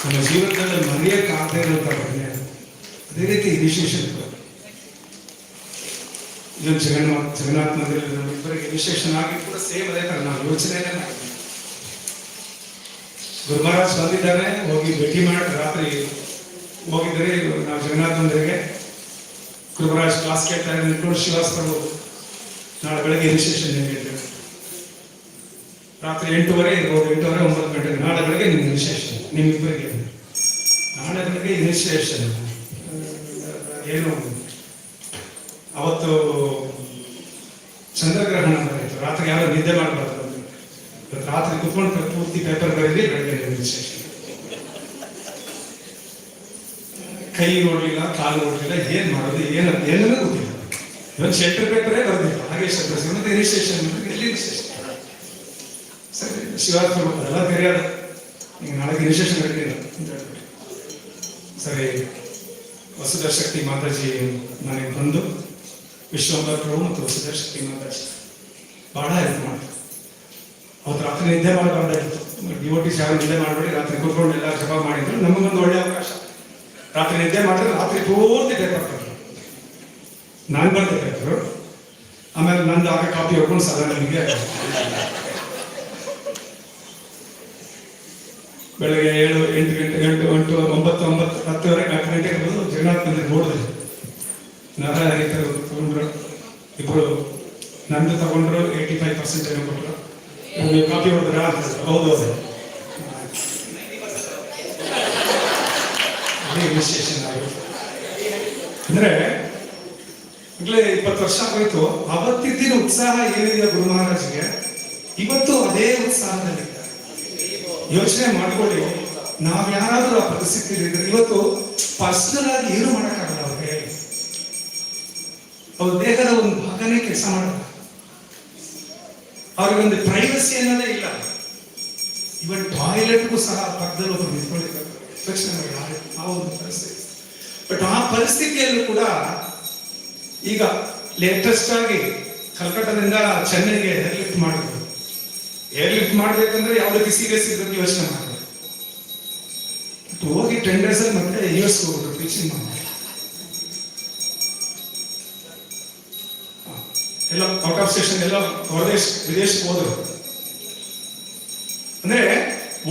ನಮ್ಮ ಜೀವನದಲ್ಲಿ ಮರೆಯಕ್ಕಾಗದೇ ಇರುವಂತ ಪುಣ್ಯ. ಅದೇ ರೀತಿ ಇನಿಷಿಯೇಷನ್ ಇದೊಂದು ಜಗನ್ನಾಥ ಮಂದಿರದಲ್ಲಿ ನಮ್ಮಿಬ್ಬರಿಗೆ ಇನಿಷಿಯೇಷನ್ ಆಗಿ ಕೂಡ ಸೇಮ್ ಅದೇ ಥರ ನಾವು ಯೋಚನೆಯೇ ಮಾಡಿದ್ವಿ. ಗುರು ಮಹಾರಾಜ್ ಬಂದಿದ್ದಾರೆ, ಹೋಗಿ ಭೇಟಿ ಮಾಡಿ ರಾತ್ರಿ ಹೋಗಿದ್ರೆ ನಾವು ಜಗನ್ನಾಥ ಮಂದಿರಿಗೆ. ಗುರು ಮಹಾರಾಜ್ ಕ್ಲಾಸ್ ಕೇಳ್ತಾ ಇದ್ರು, ಶ್ರೀವಾಸ್ ಪ್ರಭು ನಾಳೆ ಬೆಳಗ್ಗೆ ಇನಿಷಿಯೇಷನ್ ಹೇಳಿದ್ದೇವೆ. ರಾತ್ರಿ 8:30 ಇರ್ಬೋದು, 8:30, 9 ಗಂಟೆಗೆ ನಾಳೆ ಬೆಳಗ್ಗೆ ನಿಮ್ಮ ಇನಿಷಿಯೇಷನ್ ನಿಮ್ಮಿಬ್ಬರಿಗೆ. ನಾಳೆ ಬೆಳಗ್ಗೆ ಇನಿಷಿಯೇಷನ್ ಏನು, ಅವತ್ತು ಚಂದ್ರಗ್ರಹಣ ಬರೀತು, ರಾತ್ರಿ ಯಾರು ನಿದ್ದೆ ಮಾಡಬಾರ್ದು. ರಾತ್ರಿ ಕುತ್ಕೊಂಡು ಪೂರ್ತಿ ಪೇಪರ್ ಬರೀಲಿ, ಬೆಳಗ್ಗೆ ಇನಿಷಿಯೇಷನ್. ಕೈ ನೋಡ್ಲಿಲ್ಲ, ಕಾಲು ನೋಡ್ಲಿಲ್ಲ, ಏನ್ ಮಾಡೋದು ಏನನ್ನೂ ಗೊತ್ತಿಲ್ಲ. ಇವತ್ತು ಶೆಲ್ಟರ್ ಪೇಪರೇ ಬರೆದಿಲ್ಲ, ಹಾಗೆ ಶೆಲ್ಟರ್ ಮತ್ತೆ ಇನಿಷಿಯೇಷನ್. ಎಲ್ಲಿ ಇನಿಷಿಯೇಷನ್? ಸರಿ, ಶಿವಾತ್ಮ ಎಲ್ಲ ತೆರೆಯೋದು, ಈಗ ನಾಳೆಗೆ ಇನಿಷಿಯೇಷನ್ ಬರೀಲಿಲ್ಲ ಅಂತ ಹೇಳ್ಬಿಟ್ಟು ಸರಿ. ವಸುಧಾ ಶಕ್ತಿ ಮಾತಾಜಿ ಮನೆಗೆ ಬಂದು ವಿಶ್ವಂಬರ್ ಪ್ರಭು ಮತ್ತು ವಸುಧಾ ಶಕ್ತಿ ಮಾತಾಜಿ ಬಹಳ ಹೆಲ್ಪ್ ಮಾಡ್ತಾರೆ. ಅವತ್ತು ರಾತ್ರಿ ನಿದ್ದೆ ಮಾಡಬಾರ್ದಾಗಿತ್ತು. ಡಿವೋಟೀಸ್ ಯಾರು ನಿದ್ದೆ ಮಾಡಬೇಡಿ, ರಾತ್ರಿ ಕೂತ್ಕೊಂಡು ಎಲ್ಲ ಜಪ ಮಾಡಿದ್ರು. ನಮಗೊಂದು ಒಳ್ಳೆ ಅವಕಾಶ. ರಾತ್ರಿ ನಿದ್ದೆ ಮಾಡಿದ್ರೆ ರಾತ್ರಿ ಪೂರ್ತಿ ಪೇಪರ್ ಬರ್ತದೆ. ನಾನು ಬರ್ದೆ ಪೇಪರು, ಆಮೇಲೆ ನಂದು ಆಗ ಕಾಪಿ ಹೊಡ್ಕೊಂಡು ಸಾಧಾರಣ ನಿಮಗೆ ಬೆಳಗ್ಗೆ 7, 8 ಗಂಟೆ 8, 9, 10 ಗಂಟೆಗೆ ಬಂದು ಜಗನ್ನಾಥ ಮಂದಿರ ನೋಡಿದೆ. ನಾರಾಯಣರು ತಗೊಂಡ್ರು, ಇಬ್ಬರು ನಂದು ತಗೊಂಡ್ರು, 85% ಏನೋ ಕೊಟ್ಟರು. ನೀವು ಕಾಪಿ ಹೊಡೆದ್ರ? ಹೌದು, ಅದೇ ಇನಿಷಿಯೇಷನ್ ಆಗುತ್ತೆ. ಅಂದ್ರೆ ಈಗಲೇ 20 ವರ್ಷ ಆಗೋಯ್ತು. ಅವತ್ತಿದ್ದಿನ ಉತ್ಸಾಹ ಏನಿದೆ ಗುರು ಮಹಾರಾಜ್ಗೆ, ಇವತ್ತು ಅದೇ ಉತ್ಸಾಹದಲ್ಲಿದ್ದಾರೆ. ಯೋಚನೆ ಮಾಡ್ಕೊಳ್ಳಿ, ನಾವ್ ಯಾರಾದ್ರೂ ಆ ಪರಿಸ್ಥಿತಿ ಇದ್ರೆ ಇವತ್ತು ಪರ್ಸನಲ್ ಆಗಿ ಏನು ಮಾಡಕ್ಕಾಗಲ್ಲ. ಅವ್ರಿಗೆ ಅವ್ರ ದೇಹದ ಒಂದು ಭಾಗನೇ ಕೆಲಸ ಮಾಡಲ್ಲ. ಅವ್ರಿಗೊಂದು ಪ್ರೈವಸಿ ಅನ್ನೋದೇ ಇಲ್ಲ. ಇವನ್ ಟಾಯ್ಲೆಟ್ಗೂ ಸಹ ಪಕ್ಕದಲ್ಲಿ ಒಬ್ಬರು ನಿಂತ್ಕೊಳ್ಳಿಕ್ಕೆ ತಕ್ಷಣ ಆ ಒಂದು ಪರಿಸ್ಥಿತಿ. ಬಟ್ ಆ ಪರಿಸ್ಥಿತಿಯಲ್ಲೂ ಕೂಡ ಈಗ ಲೇಟೆಸ್ಟ್ ಆಗಿ ಕಲ್ಕತ್ತಾದಿಂದ ಚೆನ್ನೈಗೆ ಏರ್ಲಿಫ್ಟ್ ಮಾಡಿದ್ರು. ಏರ್ಲಿಫ್ಟ್ ಮಾಡ್ಬೇಕಂದ್ರೆ ಯಾವ ರೀತಿ ಸೀರಿಯಸ್ ಇದ್ರಲ್ಲಿ ಯೋಚನೆ ಮಾಡಿದ್ರು. ಹೋಗಿ 10 days ಅಲ್ಲಿ ಮತ್ತೆ US ಹೋಗ್ಬಿಟ್ರು ಟೀಚಿಂಗ್ ಮಾಡಿ. ಎಲ್ಲ ಔಟ್ ಆಫ್ ಸ್ಟೇಷನ್ ಎಲ್ಲ ವಿದೇಶಕ್ಕೆ ಹೋದ್ರು. ಅಂದ್ರೆ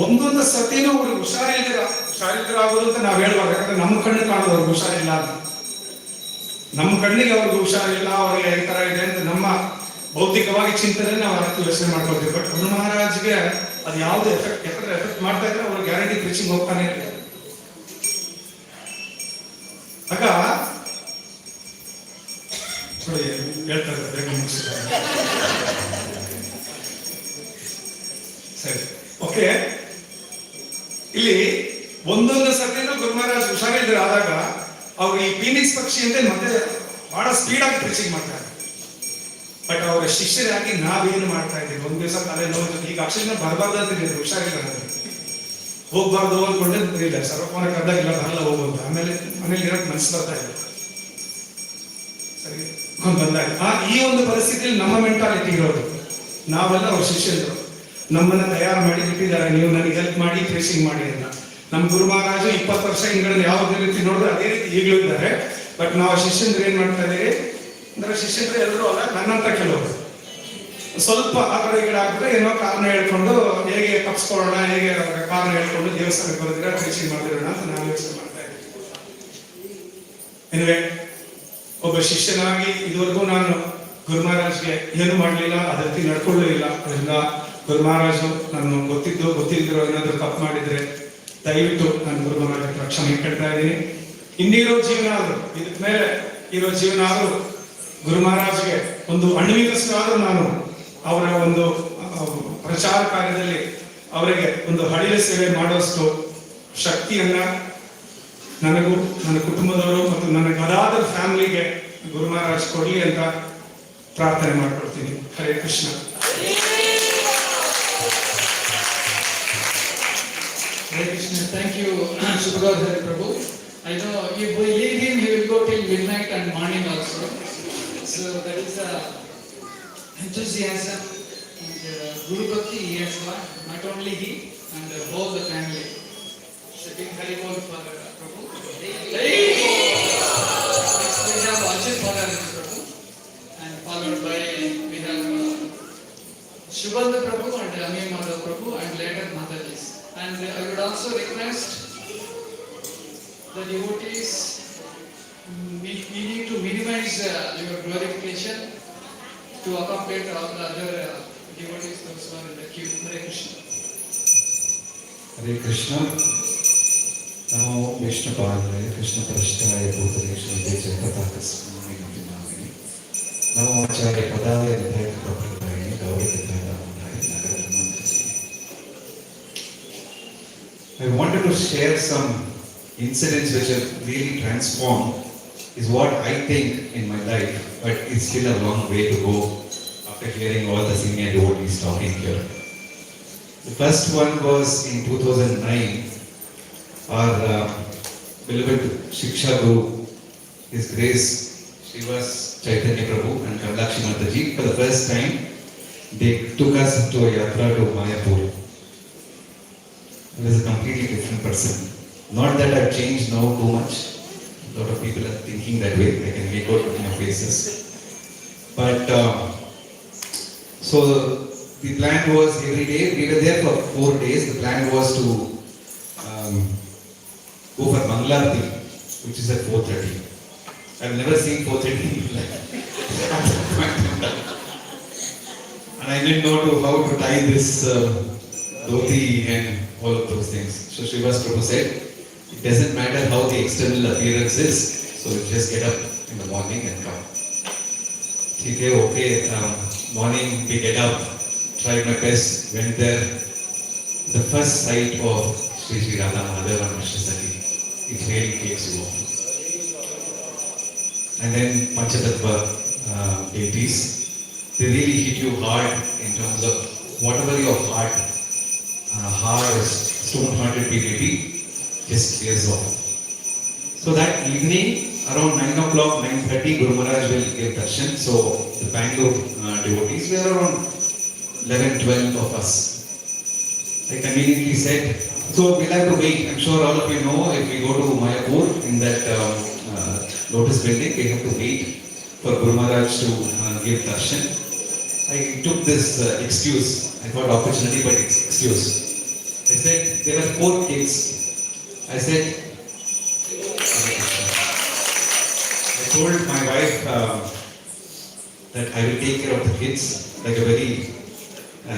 ಒಂದೊಂದು ಸತಿನೂ ಅವ್ರಿಗೆ ಹುಷಾರಿಲ್ದಿರಾಗೋದು ಅಂತ ನಾವ್ ಹೇಳ್ಬಾರ್ದು. ಯಾಕಂದ್ರೆ ನಮ್ಮ ಕಣ್ಣು ಕಾಣೋದು ಅವ್ರಿಗೆ ಹುಷಾರಿಲ್ಲ ಅಂತ. ನಮ್ಮ ಕಣ್ಣಿಗೆ ಅವ್ರಿಗೆ ಹುಷಾರಿಲ್ಲ, ಅವ್ರಿಗೆ ಈ ತರ ಇದೆ ಅಂತ ನಮ್ಮ ಭೌತಿಕವಾಗಿ ಚಿಂತನೆ ನಾವು ಅರ್ಥ ಯೋಚನೆ ಮಾಡ್ಕೊಳ್ತೀವಿ. ಬಟ್ ಗುರು ಮಹಾರಾಜ್ಗೆ ಅದು ಯಾವ್ದು ಎಫೆಕ್ಟ್ ಮಾಡ್ತಾ ಇದ್ರೆ ಅವ್ರಿಗೆ ಗ್ಯಾರಂಟಿ ಪ್ರೀಚಿಂಗ್ ಹೋಗ್ತಾನೆ ಇರಲಿಲ್ಲ. ಆಗ ಹೇಳ್ತಾರೆ ಬೇಗ ಮುಗಿಸಿದ್ದಾರೆ. ಸರಿ, ಓಕೆ. ಇಲ್ಲಿ ಒಂದೊಂದು ಸರ್ತಿನೂ ಗುರು ಮಹಾರಾಜ್ ಹುಷಾರಿಲ್ದ್ರೆ ಆದಾಗ ಅವ್ರು ಈ ಫೀನಿಕ್ಸ್ ಪಕ್ಷಿ ಅಂತ ಮತ್ತೆ ಬಹಳ ಸ್ಪೀಡಾಗಿ ಪ್ರೀಚಿಂಗ್ ಮಾಡ್ತಾರೆ. ಬಟ್ ಅವರ ಶಿಷ್ಯರಾಗಿ ನಾವೇನು ಮಾಡ್ತಾ ಇದ್ದೀವಿ, ಒಂದ್ ದಿವಸ ತಲೆ ನೋವು ಈಗ ಅಕ್ಷರ ಬರಬಾರ್ದು ಅಂತ ಹೇಳಿದ್ರು, ಹುಷಾರಿಲ್ಲ ಹೋಗ್ಬಾರ್ದು ಅನ್ಕೊಂಡೆ ಇಲ್ಲ, ಸರ್ವಪೂರ್ಣ ಕರೆದಾಗಿಲ್ಲ ಬರಲ್ಲ ಹೋಗೋದು. ಆಮೇಲೆ ಮನೇಲಿ ಇರೋಕ್ ಮನಸ್ಸು ಬರ್ತಾ ಇಲ್ಲ, ಸರಿ ಬಂದಾಗ ಈ ಒಂದು ಪರಿಸ್ಥಿತಿಯಲ್ಲಿ ನಮ್ಮ ಮೆಂಟಾಲಿಟಿ ಇರೋದು, ನಾವೆಲ್ಲ ಅವ್ರ ಶಿಷ್ಯರು ನಮ್ಮನ್ನ ತಯಾರು ಮಾಡಿ ಬಿಟ್ಟಿದ್ದಾರೆ, ನೀವು ನನಗೆ ಹೆಲ್ಪ್ ಮಾಡಿ ಪ್ರೇಸಿಂಗ್ ಮಾಡಿ ಅಂತ. ನಮ್ಮ ಗುರು ಮಹಾರಾಜು 20 ವರ್ಷ ಹಿಂಗಡೆ ಯಾವ ರೀತಿ ನೋಡಿದ್ರೆ ಅದೇ ರೀತಿ ಈಗಲೂ ಇದ್ದಾರೆ. ಬಟ್ ನಾವು ಶಿಷ್ಯಂದ್ರೆ ಏನ್ ಮಾಡ್ತಾ ಇದೀವಿ ಅಂದ್ರೆ, ಶಿಷ್ಯಂದ್ರೆ ಎಲ್ಲರೂ ಅಲ್ಲ, ನನ್ನಂತ ಕೆಲವರು ಸ್ವಲ್ಪ ಆ ಕಡೆ ಈ ಕಡೆ ಆಗಿದ್ರೆ ಏನೋ ಕಾರಣ ಹೇಳ್ಕೊಂಡು ಹೇಗೆ ತಪ್ಪಿಸ್ಕೊಳ್ಳೋಣ, ಹೇಗೆ ಕಾರಣ ಹೇಳ್ಕೊಂಡು ದೇವಸ್ಥಾನಕ್ಕೆ ಬರೋದಿರ ಪ್ರೇಸಿಂಗ್ ಮಾಡಿರೋಣ ಅಂತ ನಾವು ಯೋಚನೆ ಮಾಡ್ತಾ ಇದ್ದೀವಿ. ಏನಿವೆ ಒಬ್ಬ ಶಿಷ್ಯನಾಗಿ ಇದುವರೆಗೂ ನಾನು ಗುರು ಮಹಾರಾಜ್ಗೆ ಏನು ಮಾಡಲಿಲ್ಲ, ಅದ ರೀತಿ ನಡ್ಕೊಳ್ಳಲಿಲ್ಲ. ಅದರಿಂದ ಗುರು ಮಹಾರಾಜು ನಾನು ಗೊತ್ತಿದ್ದು ಗೊತ್ತಿದ್ದಿರೋ ಏನಾದ್ರು ತಪ್ಪು ಮಾಡಿದ್ರೆ ದಯವಿಟ್ಟು ನಾನು ಗುರು ಮಹಾರಾಜ ಕ್ಷಮೆ ಕೇಳ್ತಾ ಇದ್ದೀನಿ. ಇನ್ನಿರೋ ಜೀವನ ಆದ್ರು, ಇದಕ್ಕೆ ಮೇಲೆ ಇರೋ ಜೀವನ ಆದ್ರೂ ಗುರು ಮಹಾರಾಜ್ಗೆ ಒಂದು ಅಣುವಿನಷ್ಟು ಆದ್ರೂ ನಾನು ಅವರ ಒಂದು ಪ್ರಚಾರ ಕಾರ್ಯದಲ್ಲಿ ಅವರಿಗೆ ಒಂದು ಹಳಿಯ ಸೇವೆ ಮಾಡುವಷ್ಟು ಶಕ್ತಿಯನ್ನ ನನಗೂ ನನ್ನ ಕುಟುಂಬದವರು ಮತ್ತು ನನ್ನ ಗದಾದ ಫ್ಯಾಮಿಲಿಗೆ ಗುರು ಮಹಾರಾಜ್ ಕೊಡ್ಲಿ ಅಂತ ಪ್ರಾರ್ಥನೆ ಮಾಡ್ಕೊಳ್ತೀನಿ. Hare Krishna. Hare Krishna. Thank you, Subhagad Hare Prabhu. I know if we leave him, he will go till midnight and morning also. So that is enthusiasm and Guru Bhakti he has got, not only he and whole the family. So big Hari Bol for Prabhu. Next we have Ajit Maharaj Prabhu, and followed by we have Shubhanda Prabhu and Ami Madhav Prabhu, and later Mataji's. And I would also request the devotees, we need to minimize your glorification to accommodate all the other devotees those who are in the queue. Hare Krishna. Hare Krishna. Namo Vishnu Padaya Krishna Prashtaya Bhutaneshwara Jayakataka Namini. Namo Acharya Padaya Nidhaya Prabhupada Gaurikataya Namadaya Nagaramanta. I wanted to share some incidents which have really transformed, is what I think in my life, but it's still a long way to go after hearing all the senior devotees talking here. The first one was in 2009. Our beloved Shiksha Guru, His Grace Srila Chaitanya Prabhu and Kamlakshi Mataji, for the first time, they took us to a yatra to Mayapur. He was a completely different person. Not that I've changed now too much. A lot of people are thinking that way. I can make out of my faces. But so the plan was every day. We were there for 4 days. The plan was to go for Mangalarti, which is at 4:30. I've never seen 4:30 in my life. And I didn't know how to tie this dhoti and all of those things. So Srivas Prabhu said, it doesn't matter how the external appearance is, so just get up in the morning and come. Okay, morning we get up, tried my best, went there. The first sight of Sri Sri Radha Madhava and Krishna Sati, it really takes you off. And then Panchatattva deities, they really hit you hard in terms of whatever your heart, hard or stone-hearted may be, just clears off. So that evening, around 9 o'clock, 9:30, Guru Maharaj will give darshan. So the Bangalore devotees, we are around 11, 12 of us. I conveniently said, so we'll have to wait. I'm sure all of you know, if we go to Mayapur in that Lotus building, we have to wait for Guru Maharaj to give darshan. I took this excuse. I thought opportunity, but it's excuse. I said, there were 4 kids. I said, I told my wife that I will take care of the kids like a very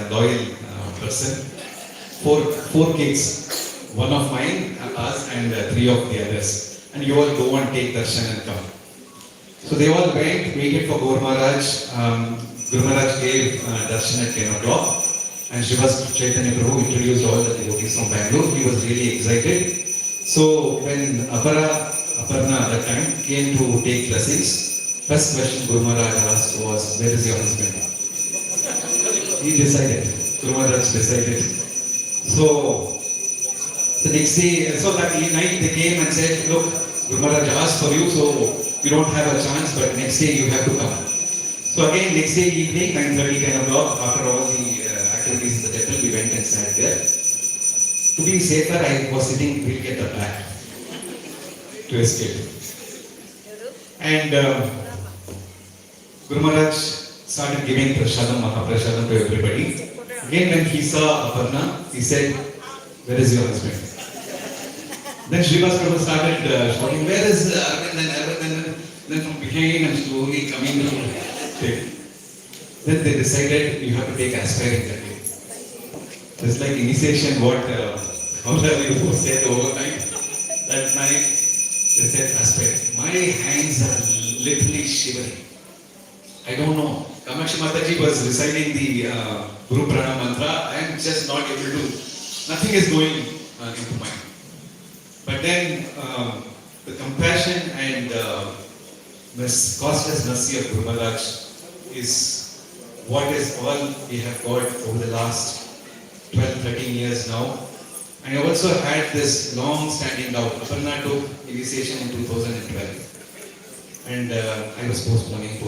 loyal person. Four kids, one of mine, us, and 3 of the others. And you all go and take darshan and come. So they all went, waited for Guru Maharaj. Guru Maharaj gave darshan at 10 o'clock. And Srivas Chaitanya Prabhu introduced all the devotees from Bangalore. He was really excited. So when Aparna at that time came to take lessons, first question Guru Maharaj asked was, where is your husband? He decided. Guru Maharaj decided. So the next day, so that night they came and said, look, Guru Maharaj asked for you, so you don't have a chance, but next day you have to come. So again, next day evening, 9:30 10 o'clock, after all the activities in the temple, we went and sat there. To be safer, I was sitting, we'll get the back to escape. And Guru Maharaj started giving prasadam, Mahaprasadam to everybody. Again, when he saw Aparna, he said, where is your husband? Then Srila Prabhupada started shouting, where is Arvind and Arvind? Then from behind and slowly coming to take. Then they decided you have to take aspirin that day. It's like initiation what Maharaj said overnight. That night they said aspirin. My hands are literally shivering. I don't know. Kamakshi Mataji was reciting the Guru Pranam mantra. I am just not able to, nothing is going into mind. But then the compassion and costless mercy of Guru Maharaj is what is all we have got over the last 12-13 years now. And I also had this long standing doubt. Aparna took initiation in 2012. And I was postponing.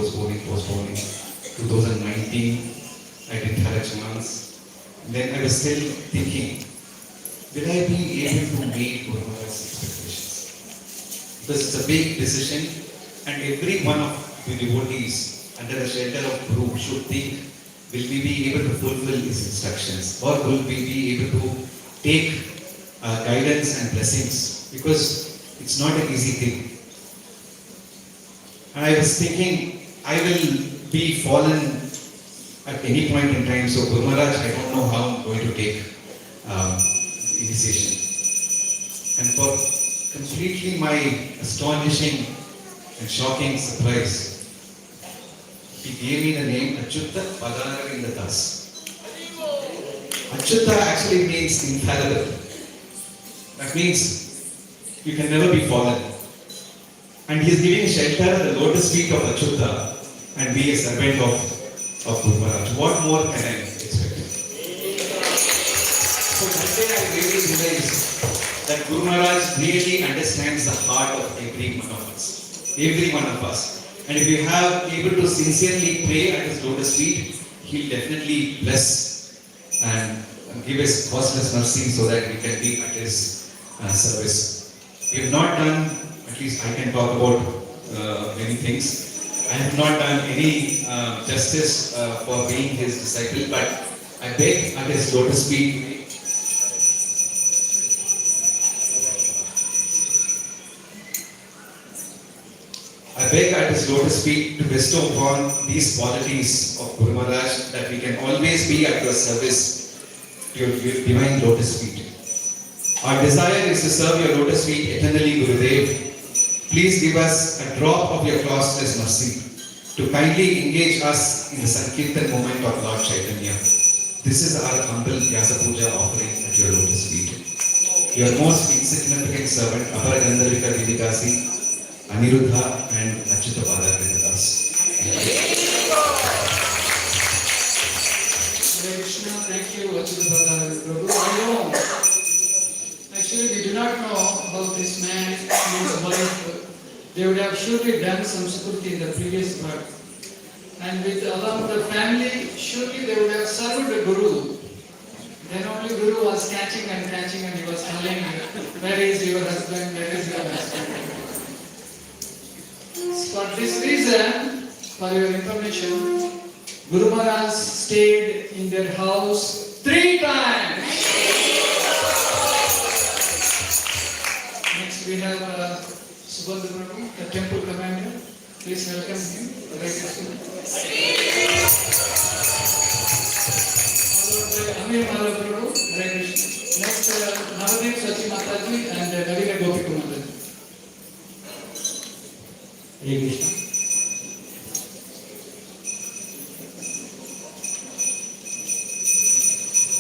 2019, I didn't have a chance. And then I was still thinking, will I be able to meet Guru Maharaj's expectations? Because it's a big decision, and every one of the devotees under the shelter of Guru should think, will we be able to fulfill his instructions, or will we be able to take guidance and blessings? Because it's not an easy thing. And I was thinking, I will be fallen at any point in time. So Guru Maharaj, I don't know how I'm going to take initiation. And for completely my astonishing and shocking surprise, he gave me the name Achyuta Padanarinda Das. Achyuta actually means infallible. That means you can never be fallen. And he is giving shelter at the lotus feet of Achyuta and be a servant of Guru Maharaj. What more can I expect? So that day I really realized that Guru Maharaj really understands the heart of every one of us. Every one of us. And if we have able to sincerely pray at his lotus feet, he'll definitely bless and give us costless mercy so that we can be at his service. We have not done, at least I can talk about many things. I have not done any justice for being his disciple, but I beg at his lotus feet. I beg at his lotus feet to bestow upon these qualities of Guru Maharaj, that we can always be at your service, to your divine lotus feet. Our desire is to serve your lotus feet eternally, Gurudev. Please give us a drop of your costless mercy to kindly engage us in the Sankirtan moment of Lord Chaitanya. This is our humble Vyasa Puja offering at your lotus feet. Your most insignificant servant, Apara Gandharvika Vidikasi, Aniruddha and Achyuta Padanarinda Das. Hare Krishna, thank you, Achyuta Padanarinda Prabhu. I know, actually we do not know about this man and his wife. They would have surely done some sukriti in the previous birth. And with along the family, surely they would have served the Guru. Then only Guru was catching and he was telling, where is your husband, where is your husband? For this reason, for your information, Guru Maharaj stayed in their house 3 times. Next we have Subhadra Prabhu, the temple commander. Please welcome him. Hare Krishna. Followed by Amir Maharaj Prabhu. Hare Krishna. Next, Navadev Sachi Mataji and Navina Gopika Mataji. Hare Krishna.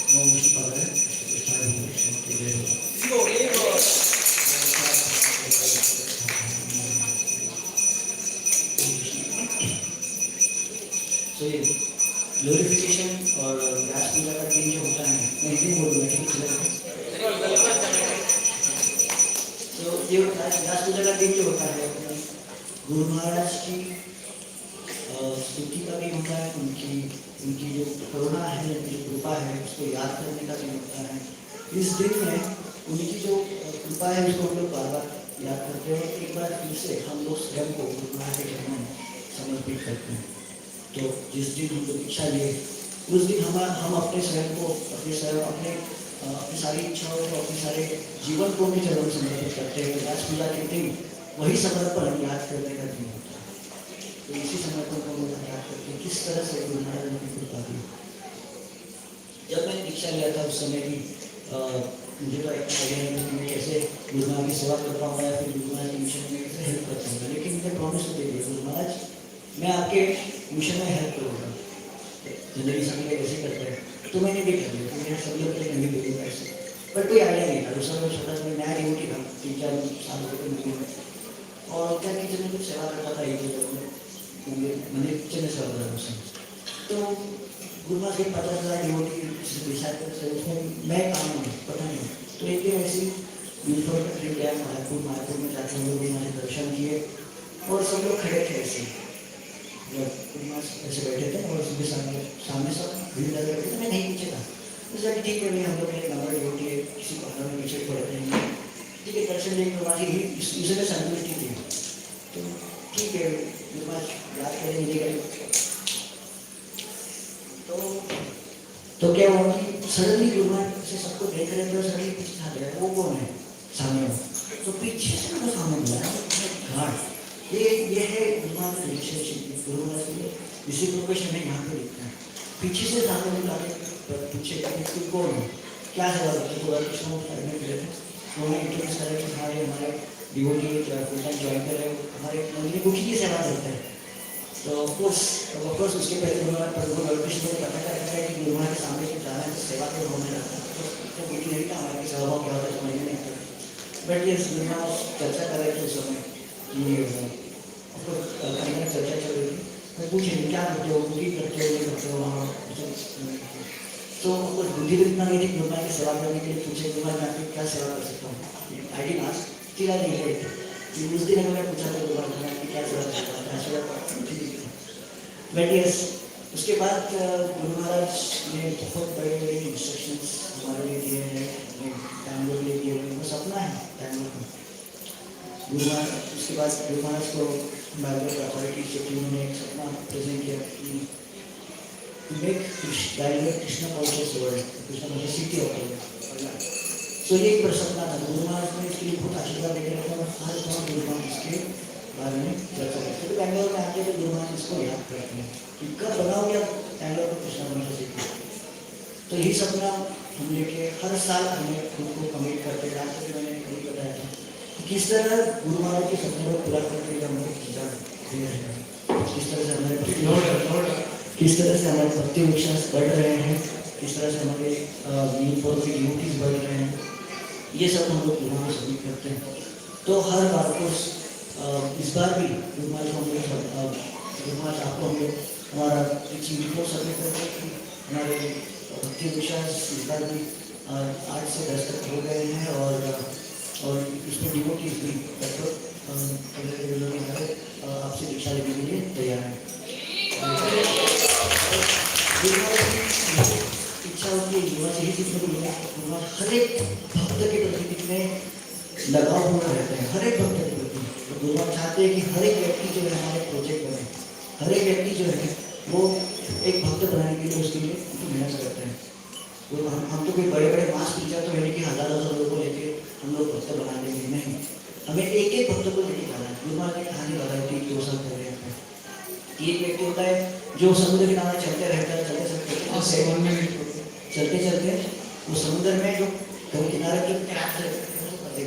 Om Vishnu Padaya, Krishna Krishna Krishna Krishna. तो ये glorification और व्यास पूजा का दिन जो होता है, मैं हिंदी बोलूँगा ठीक है। तो ये होता है व्यास पूजा का दिन जो होता है, गुरु महाराज की स्तुति का भी होता है, उनकी उनकी जो करुणा है, उनकी जो कृपा है, उसको याद करने का भी होता है। इस दिन में उनकी जो कृपा है उसको हम लोग बार बार याद करते हैं। एक बार फिर से हम लोग स्वयं को गुरु महाराज के चरणों में समर्पित करते हैं। तो जिस दिन हम लोग दीक्षा लिए, उस दिन हम अपने स्वयं को, अपनी सारी इच्छाओं को, अपने सारे जीवन को भी चरणों में समर्पित करते हैं। व्यास पूजा के दिन वही समर्पण हम याद करने का दिन होता है। तो इसी समर्पण को हम लोग याद करते हैं किस तरह से गुरु महाराज ने कृपा दी। जब मैंने दीक्षा लिया था उस समय भी मुझे तो एक आइडिया नहीं था कि मैं कैसे गुरु महाराज की सेवा कर पाऊँगा या फिर गुरु महाराज के मिशन में कैसे हेल्प कर पाऊँगा। लेकिन मुझे प्रॉमिस तो दे दिया, गुरु महाराज मैं आपके मिशन में हेल्प करूँगा। जिंदगी सभी लोग ऐसे करते हैं, तो मैंने भी कर लिया। मैंने सभी लोग के लिए नहीं दे पैसे, बट कोई आइडिया नहीं था। उस समय छोटा सा नया डिवोटी था, 3-4 साल हो गए मुझे, और क्या किचन में कुछ सेवा करता था। एक जगह मैंने किचन में सेवा करा उस समय। तो गुरु महाराज के 50,000 डिवोटी डिसाइड करते, उसमें मैं काम नहीं, पता नहीं। तो एक दिन ऐसी यूनिफॉर्म का ट्रिप गया मायापुर में जाके हम लोग वहाँ दर्शन किए, और सब लोग खड़े थे ऐसे, ऐसे बैठे थे, और उसके सामने सब भीड़ लगे बैठे थे। मैं नहीं पीछे था। उसका कि ठीक है भाई, हम लोग एक नंबर डिवोटी है, किसी पहाड़ में पीछे पड़े थे, ठीक है दर्शन लेके हमारी इसी में संतुष्टि थी। तो ठीक है, मेरे पास याद करने मिलेगा। तो क्या हुआ कि सडनली गुरु महाराज से सबको देख रहे थे, सडनली पीछे हाथ गया, वो कौन है सामने? तो पीछे से मेरे सामने बुलाया घाट। ये है गुरु महाराज का रिलेशनशिप। गुरु महाराज के रिसिप्रोकेशन में यहाँ पे लिखता है। पीछे से सामने बुला के पूछे कि कौन है, क्या सेवा करते हो? कृष्ण में मिले थे, उन्होंने इंट्रोड्यूस करा कि हाँ ये हमारे डिवोटी फुल टाइम ज्वाइन कर रहे हो, हमारे मंदिर मुखी की सेवा करते हैं। तो ऑफकोर्स उसके पहले ग्लोरिफिकेशन को पता करता है कि गुरु महाराज के सामने से जाना है, तो सेवा के होने लगता है। तो मुझे नहीं था हमारे सेवा क्या होता है, समझ में नहीं आता। बट ये गुरु महाराज चर्चा कर रहे थे उस समय कि चर्चा चल रही थी। मैं पूछे क्या करते हो, कुकिंग करते हो, ये करते हो वहाँ। तो कुछ बुद्धि भी इतना नहीं थी गुरु महाराज की सेवा करने के लिए। पूछे गुरु महाराज मैं क्या सेवा कर सकता हूँ, आई डी नाश चिरा नहीं है। उस दिन मैंने पूछा था गुरु महाराज की क्या सेवा करता है, बट यस उसके बाद गुरु महाराज ने बहुत बड़े बड़े इंस्ट्रक्शंस हमारे लिए दिए हैं, बैंगलोर के लिए दिए हैं। वो सपना है बैंगलोर का। गुरु महाराज उसके बाद गुरु महाराज को बैंगलोर के अथॉरिटी से उन्होंने एक सपना प्रेजेंट किया कि make Bangalore Krishna conscious world, Krishna conscious city of world. तो ये एक सपना था। गुरु महाराज ने इसके लिए बहुत आशीर्वाद देकर रखा, और हर समय गुरु महाराज इसके बारे में चर्चा करते। तो बैंगलोर में आके तो गुरु महाराज इसको याद करते हैं कि कब बनाओगे आप बैंगलोर को कृष्णा कॉन्शियस सिटी। तो यही सपना हम लेके हर साल हमें खुद को कमिट करते हैं। आज तक मैंने नहीं बताया था किस तरह गुरु महाराज के सपने को पूरा करने के लिए हम लोग खींचा दे रहे हैं, किस तरह से हमारे भक्ति विश्वास बढ़ रहे हैं, किस तरह से हमारे ड्यूटीज बढ़ रहे हैं। ये सब हम लोग गुरु महाराज सबमिट करते हैं। तो हर बार को इस बार भी गुरु महाराज हम लोग आपको हम लोग हमारा रिपोर्ट सबमिट करते हैं कि हमारे भक्ति विश्वास इस बार भी 8 से 10 तक हो गए हैं, और इसमें डिवोटीज भी लगभग आपसे दीक्षा लेने के लिए तैयार हैं। इच्छा होती है युवा से ही सीखने को मिला। हर एक भक्त के प्रति कितने लगाव पूर्ण रहते हैं, हर एक भक्त के प्रति। तो गुरु चाहते हैं कि हर एक व्यक्ति जो है हमारे प्रोजेक्ट बने, हर एक व्यक्ति जो है वो एक भक्त बनाने के लिए उसके लिए मेहनत करते हैं। तो हम तो कोई बड़े बड़े मास टीचर तो है कि हज़ारों लोगों को लेके हम लोग भक्त बना देंगे, नहीं। हमें एक एक भक्त को लेके जाना है। गुरु महाराज की कहानी बता रही थी 2 साल पहले। एक व्यक्ति होता है जो समुद्र किनारे चलते रहता है, चलते चलते वो समुद्र में जो कभी किनारे के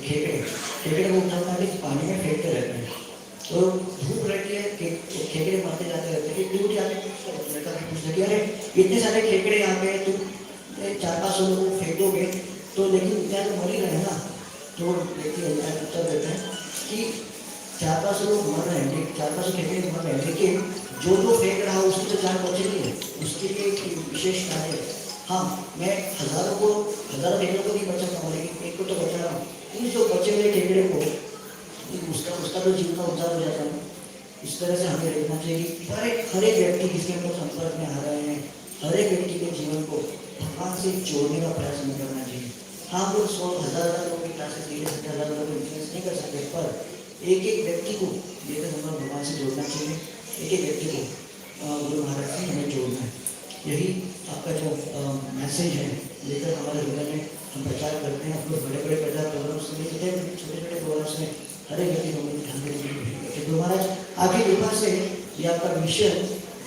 खेकड़े को उठा के पानी में फेंकते रहते हैं। तो धूप रहती है, खेकड़े मरते जाते रहते हैं। एक ड्यूटी आके पूछते कि अरे इतने सारे खेकड़े यहाँ पे तुम 400-500 लोगों को फेंक दोगे तो, लेकिन इतना तो मर ही रहे ना। तो व्यक्ति उत्तर देता है कि 400-500 लोग मर रहे हैं, 400-500 खेकड़े मर रहे हैं, लेकिन जो फेंक रहा है उसकी तो जान बचेगी है, उसके लिए एक विशेषता है। हाँ, मैं हजारों केकड़े को नहीं बचा पाऊँ, लेकिन एक को तो बचा रहा हूँ। इस जो बचे हुए केकड़े को उसका तो जीवन का उद्धार हो जाता है। इस तरह से हमें देखना चाहिए कि हर एक व्यक्ति जिसके हम लोग संपर्क में आ रहे हैं, हर एक व्यक्ति के जीवन को भगवान से जोड़ने का प्रयास हमें करना चाहिए। हाँ, हम लोग 100,000 लोगों की क्लासेस ले सकते, 1,000 लोगों को इन्फ्लुएंस नहीं कर सकते, पर एक एक व्यक्ति को लेकर हम लोग भगवान से जोड़ना चाहिए। एक एक व्यक्ति को गुरु महाराज से हमें जोड़ना है। यही आपका जो मैसेज है लेकर हमारे हृदय में हम प्रचार करते हैं। हम लोग बड़े बड़े प्रचार प्रोग्राम्स में छोटे छोटे प्रोग्राम्स में हर एक व्यक्ति को ध्यान देने की कोशिश करते हैं। गुरु महाराज आपकी कृपा से ये आपका मिशन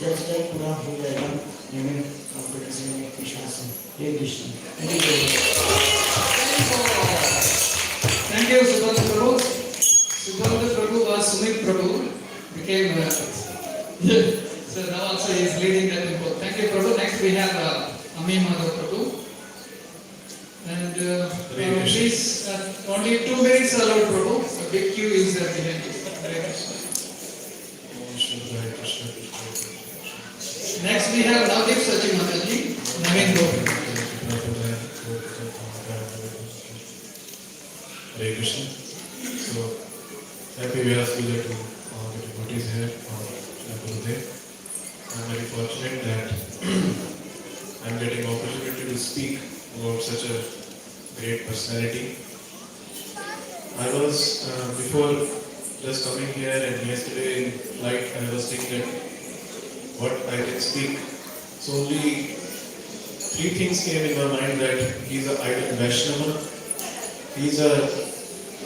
जल्द से जल्द पूरा हो जाएगा, हमें कॉन्फिडेंस है, विश्वास है। जय Krishna. Thank you, Subhadra Prabhu. Subhadra Prabhu was Sumit Prabhu, became so now also he is leading that temple. Thank you, Prabhu. Next we have Ami Madhav Prabhu. And please, only 2 minutes allowed, Prabhu. A big queue is there behind you. Hare Krishna. Next we have Navdeep Sachin Mataji, Naveen Gopi. Hare Krishna. So, happy Vyasa Puja to all the devotees here on Gurudev. I'm very fortunate that I'm getting opportunity to speak about such a great personality. I was, before just coming here and yesterday in flight, I was thinking that what I can speak. So only 3 things came in my mind, that he's an idol Vaishnava, he's a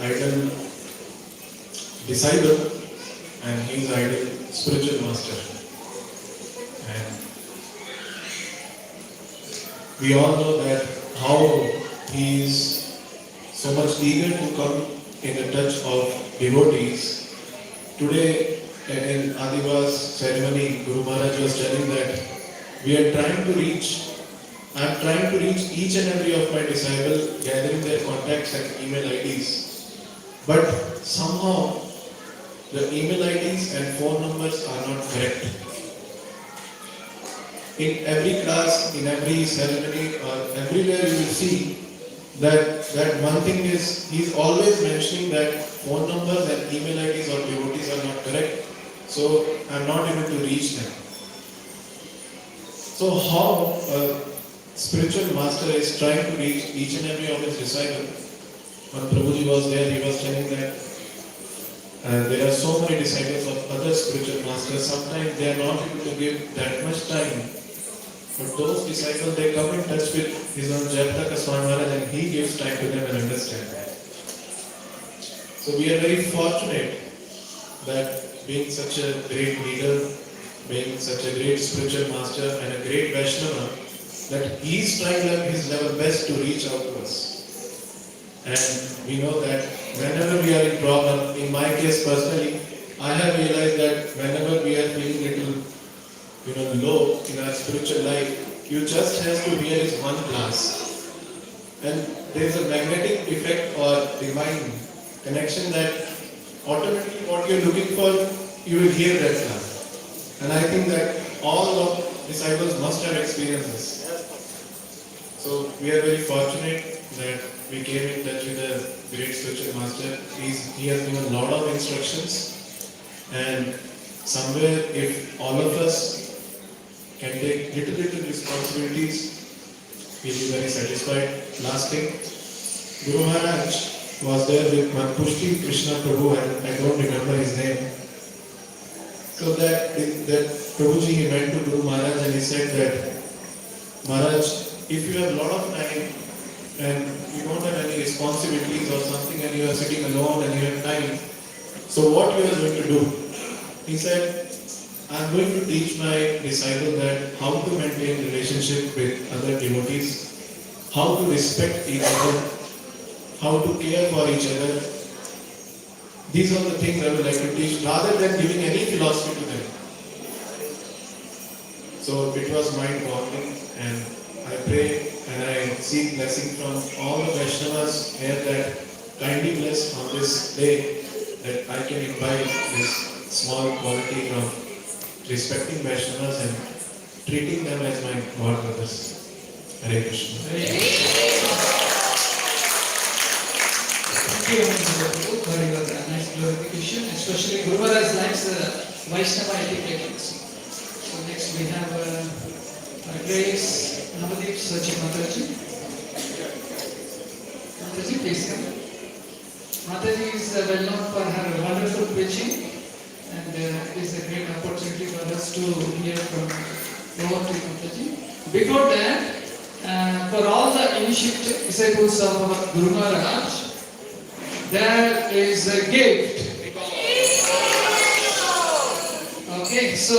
idol disciple, and he's an idol spiritual master. And we all know that how he is so much eager to come in the touch of devotees. Today in Adivas ceremony, Guru Maharaj was telling that we are trying to reach, I am trying to reach each and every of my disciples, gathering their contacts and email IDs. But somehow the email IDs and phone numbers are not correct. In every class, in every ceremony, or everywhere you will see that one thing is, he is always mentioning that phone numbers and email IDs of devotees are not correct, so I am not able to reach them. So how a spiritual master is trying to reach each and every of his disciples? When Prabhuji was there, he was telling that there are so many disciples of other spiritual masters, sometimes they are not able to give that much time. But those disciples, they come in touch with his own Jayapataka Swami Maharaj, and he gives time to them and understand. So we are very fortunate that being such a great leader, being such a great spiritual master and a great Vaishnava, that he is trying his level best to reach out to us. And we know that whenever we are in problem, in my case personally, I have realized that whenever we are feeling little low in our spiritual life, you just have to hear his one class. And there is a magnetic effect or divine connection that automatically what you are looking for, you will hear that class. And I think that all of disciples must have experienced this. So we are very fortunate that we came in touch with a great spiritual master. He has given a lot of instructions, and somewhere if all of us can take little responsibilities, we'll be very satisfied. Last thing, Guru Maharaj was there with Pushti Krishna Prabhu, and I don't remember his name. So that Prabhuji, he went to Guru Maharaj and he said that, Maharaj, if you have a lot of time and you don't have any responsibilities or something, and you are sitting alone and you have time, so what you are going to do? He said, I am going to teach my disciple that how to maintain relationship with other devotees, how to respect each other, how to care for each other. These are the things I would like to teach, rather than giving any philosophy to them. So it was mind-boggling, and I pray and I seek blessing from all the Vaishnavas here that kindly bless on this day that I can imbibe this small quality from respecting Vaishnavas and treating them as my God brothers. Hare Krishna. Thank you, Prabhu, for your nice glorification. Especially Guru Maharaj likes Vaishnava etiquette. So next we have Grace Navadeep Sachi Mataji. Mataji, please come. Mataji is well known for her wonderful preaching, and it is a great opportunity for us to hear from Devotee Mataji. Before that, for all the initiate disciples of our Guru Maharaj, there is a gift. Okay, so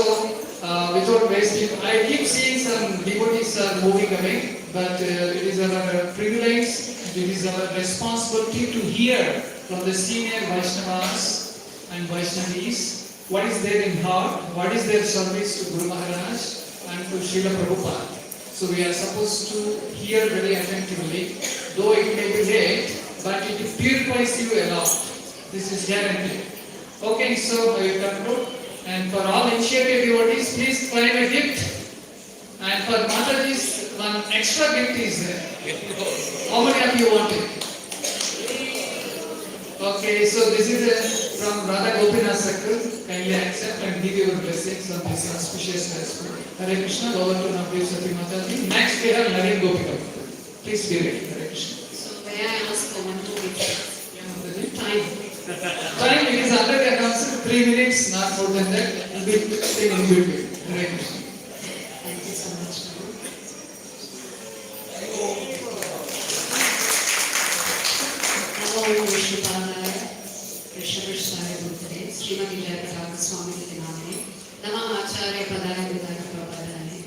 without wasting, I keep seeing some devotees are moving away, but it is our privilege, it is our responsibility to hear from the senior Vaishnavas and Vaishnavis what is there in heart, what is their service to Guru Maharaj and to Srila Prabhupada. So we are supposed to hear very attentively, though it may be late, but it purifies you a lot. This is guaranteed. Okay, so I conclude. And for all initiative devotees, please claim a gift. And for Mataji's, one extra gift is there. How many of you want it? Okay, so this is from Radha Gopinath Circle. Kindly accept and give your blessings on this auspicious festival. Hare Krishna, over to Navdev Sati Mataji. Next we have Naveen Gopika. Please be ready. Hare Krishna. So may I ask for 1 2 minutes? Time. Time it is under the announcement, 3 minutes, not more than that. A bit thing in between. Hare Krishna. Thank you so much. Namo Vishnupadaya, Krishna Krishnaya Bhutale, Srimati Jayapataka Swami Dinamane, Nama Acharya Padaya Vidaya Prabhadane,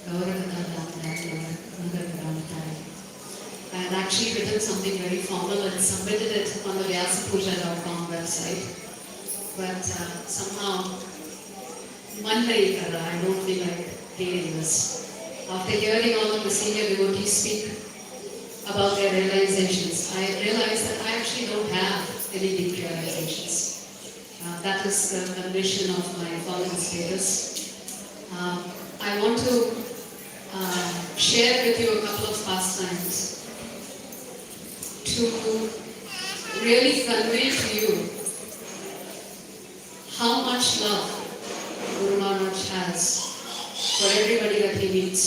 Gauravata Dhamdaya, Nagaravaramtaya. I had actually written something very formal and submitted it on the VyasaPuja.com website. But somehow, Monday, I don't feel like reading this. After hearing all of the senior devotees speak about their realizations, I realized that I actually don't have any deep realizations. That is the condition of my fallen status. I want to share with you a couple of pastimes to really convey to you how much love Guru Maharaj has for everybody that he meets.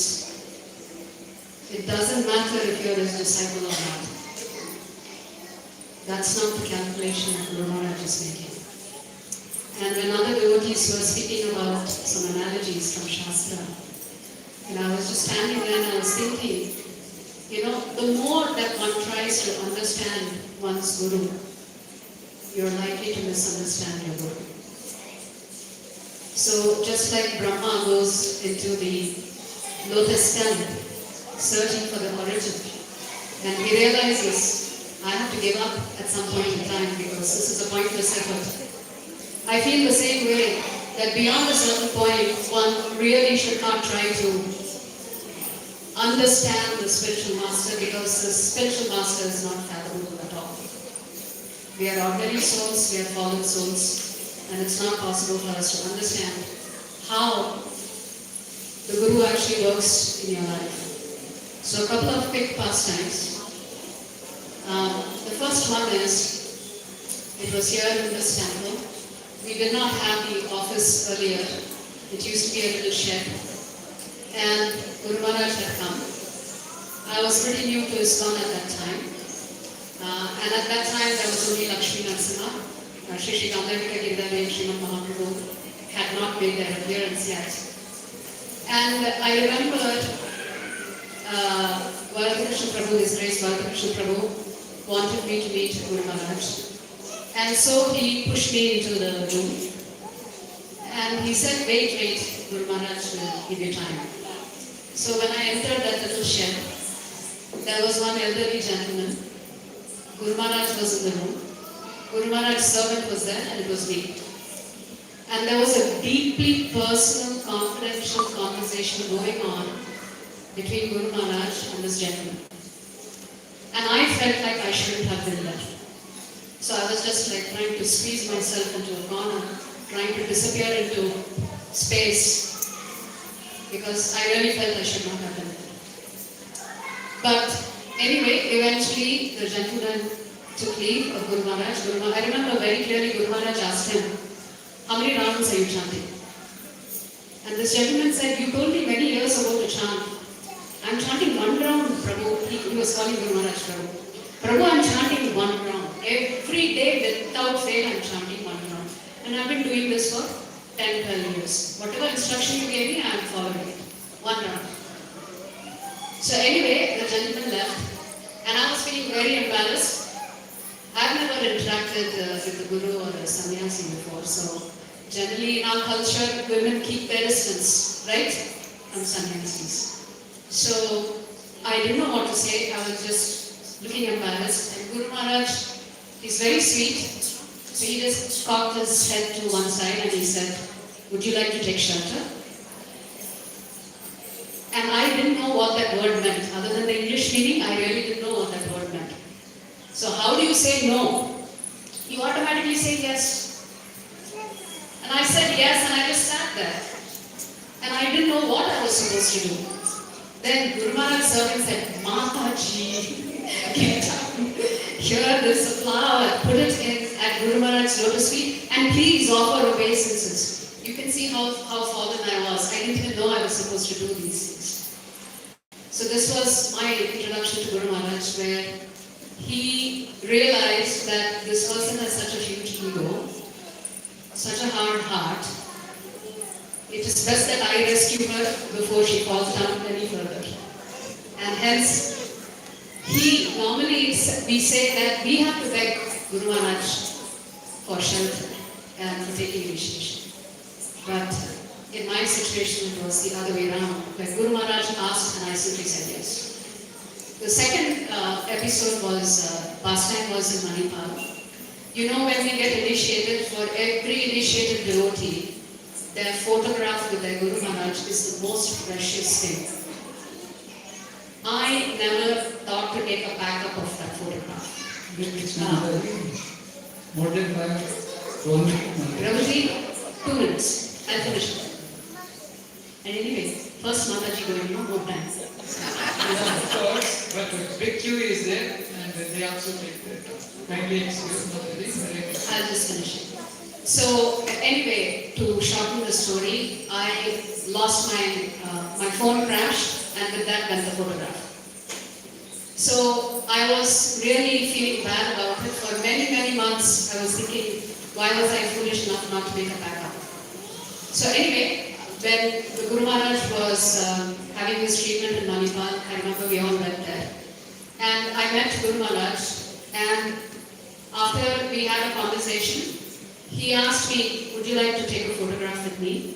It doesn't matter if you're his disciple or not. That's not the calculation that Guru Maharaj is making. And when other devotees were speaking about some analogies from Shastra, and I was just standing there and I was thinking, the more that one tries to understand one's Guru, you're likely to misunderstand your Guru. So just like Brahma goes into the lotus stem, searching for the origin, and he realizes, I have to give up at some point in time because this is a pointless effort. I feel the same way, that beyond a certain point, one really should not try to understand the spiritual master, because the spiritual master is not fathomable at all. We are ordinary souls, we are fallen souls, and it's not possible for us to understand how the Guru actually works in your life. So a couple of quick pastimes. The first one is, it was here in this temple. We did not have the office earlier. It used to be a little shed. And Guru Maharaj had come. I was pretty new to ISKCON at that time. And at that time there was only Lakshmi Narasimha. Shri Shri Gandharvika Giridhara and Srimad Mahaprabhu had not made their appearance yet. And I remember Vyasa Prabhu, His Grace Vyasa Prabhu, wanted me to meet Guru Maharaj. And so he pushed me into the room. And he said, wait, Guru Maharaj will give you time. So when I entered that little shed, there was one elderly gentleman. Guru Maharaj was in the room. Guru Maharaj's servant was there, and it was me. And there was a deeply personal, confidential conversation going on between Guru Maharaj and this gentleman. And I felt like I shouldn't have been there. So I was just like trying to squeeze myself into a corner, trying to disappear into space because I really felt I should not have done it. But anyway, eventually the gentleman took leave of Guru Maharaj. I remember very clearly Guru Maharaj asked him, how many rounds are you chanting? And this gentleman said, you told me many years ago to chant. I'm chanting one round, Prabhu. He was calling Guru Maharaj Prabhu. Prabhu, I'm chanting one round. Every day without fail, I'm chanting one round. And I've been doing this for 10, 12 years. Whatever instruction you gave me, I'm following it. One round. So anyway, the gentleman left. And I was feeling very embarrassed. I've never interacted with the Guru or the sannyasi before. So generally in our culture, women keep their distance, right? From sannyasis. So I didn't know what to say. I was just looking embarrassed. And Guru Maharaj, he's very sweet. So he just cocked his head to one side and he said, would you like to take shelter? And I didn't know what that word meant. Other than the English meaning, I really didn't know what that word meant. So how do you say no? You automatically say yes. And I said yes and I just sat there. And I didn't know what I was supposed to do. Then Guru Maharaj's servant said, Mataji, get down. Here, this is a flower. Put it in at Guru Maharaj's lotus feet and please offer obeisances. You can see how fallen I was. I didn't even know I was supposed to do these things. So this was my introduction to Guru Maharaj, where he realized that this person has such a huge ego, such a hard heart. It is best that I rescue her before she falls down any further. And hence, we say that we have to beg Guru Maharaj for shelter and for taking initiation. But in my situation, it was the other way around. When Guru Maharaj asked, and I simply said yes. The second episode was, pastime was in Manipal. You know, when we get initiated, for every initiated devotee, their photograph with their Guru Maharaj is the most precious thing. I never thought to take a backup of that photograph. More than 5 Prabhuji, 2 minutes. I'll finish it. And anyway, first Mataji going, no more time. Of course, but the big queue is there and they also take that. Kindly excuse Mataji. I'll just finish it. So anyway, to shorten the story, I lost my phone crashed and with that went the photograph. So I was really feeling bad about it. For many, many months I was thinking, why was I foolish enough not to make a backup? So anyway, when the Guru Maharaj was having his treatment in Manipal, I remember we all went there. And I met Guru Maharaj, and after we had a conversation, he asked me, would you like to take a photograph with me?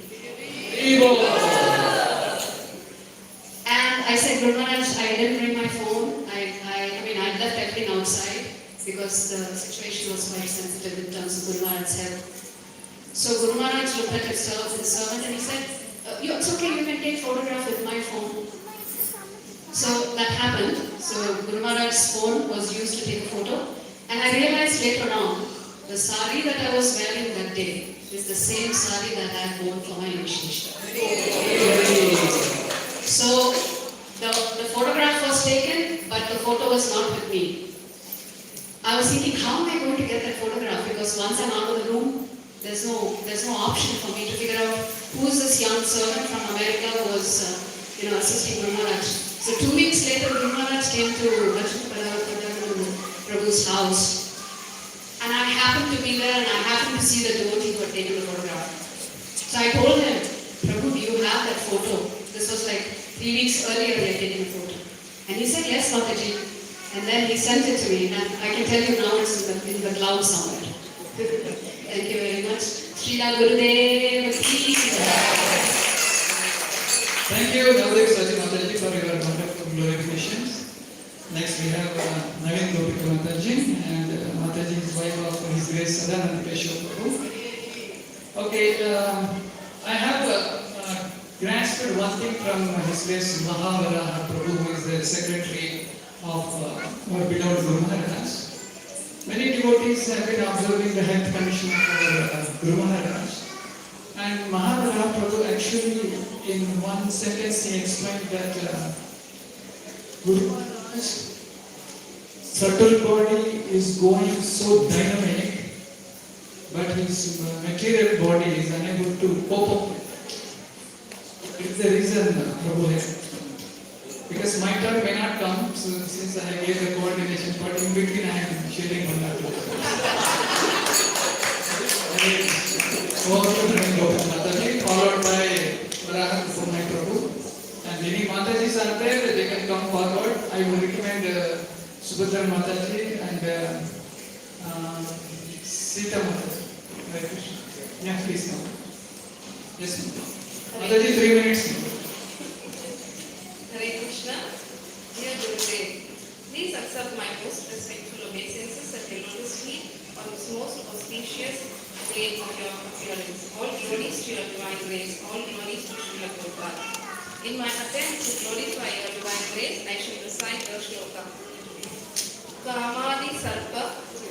And I said, Guru Maharaj, I didn't bring my phone. I left everything outside because the situation was quite sensitive in terms of Guru Maharaj's health. So Guru Maharaj looked at his servant and he said, it's okay, you can take photograph with my phone. So that happened. So Guru Maharaj's phone was used to take a photo. And I realized later on, the sari that I was wearing that day is the same sari that I had worn for my initiation. So the photograph was taken, but the photo was not with me. I was thinking, how am I going to get that photograph? Because once I'm out of the room, there's no option for me to figure out who's this young servant from America who was assisting Guru Maharaj. So 2 weeks later, Guru Maharaj came to Prabhu's house. And I happened to be there and I happened to see the devotee who had taken the photograph. So I told him, Prabhu, do you have that photo? This was like 3 weeks earlier he had taken a photo. And he said, yes, Mataji. And then he sent it to me, and I can tell you now it's in the cloud somewhere. Thank you very much. Srila Gurudev Ki Jai. Thank you, Navdev Saji Mataji, for your wonderful glorifications. Next we have Naveen Gopika Mataji and Mataji is wife of His Grace Sadananda Keshav Prabhu. Okay, I have grasped one thing from His Grace Mahavaraha Prabhu, who is the secretary of our beloved Guru Maharaj. Many devotees have been observing the health condition of our Guru Maharaj. And Mahavaraha Prabhu actually, in one sentence, he explained that Guru Maharaj subtle body is going so dynamic, but his material body is unable to cope up with it. It's the reason Prabhu has explained. Because my turn may not come, so since I gave the coordination, but in between I am sharing one or two. Followed by Maharaj for my Prabhu. And any Matajis are there, they can come forward. I would recommend Subhadra Mataji and Sita Mataji. Hare Krishna. Yeah, please come. Yes, Mataji, 3 minutes. Hare Krishna. Dear Gurudev, please accept my most respectful obeisances at your lotus feet on this most auspicious day of your appearance. All glories to your divine grace, all glories to Srila Prabhupada. In my attempt to glorify your divine grace, I shall recite the shloka. Kamadi sarpa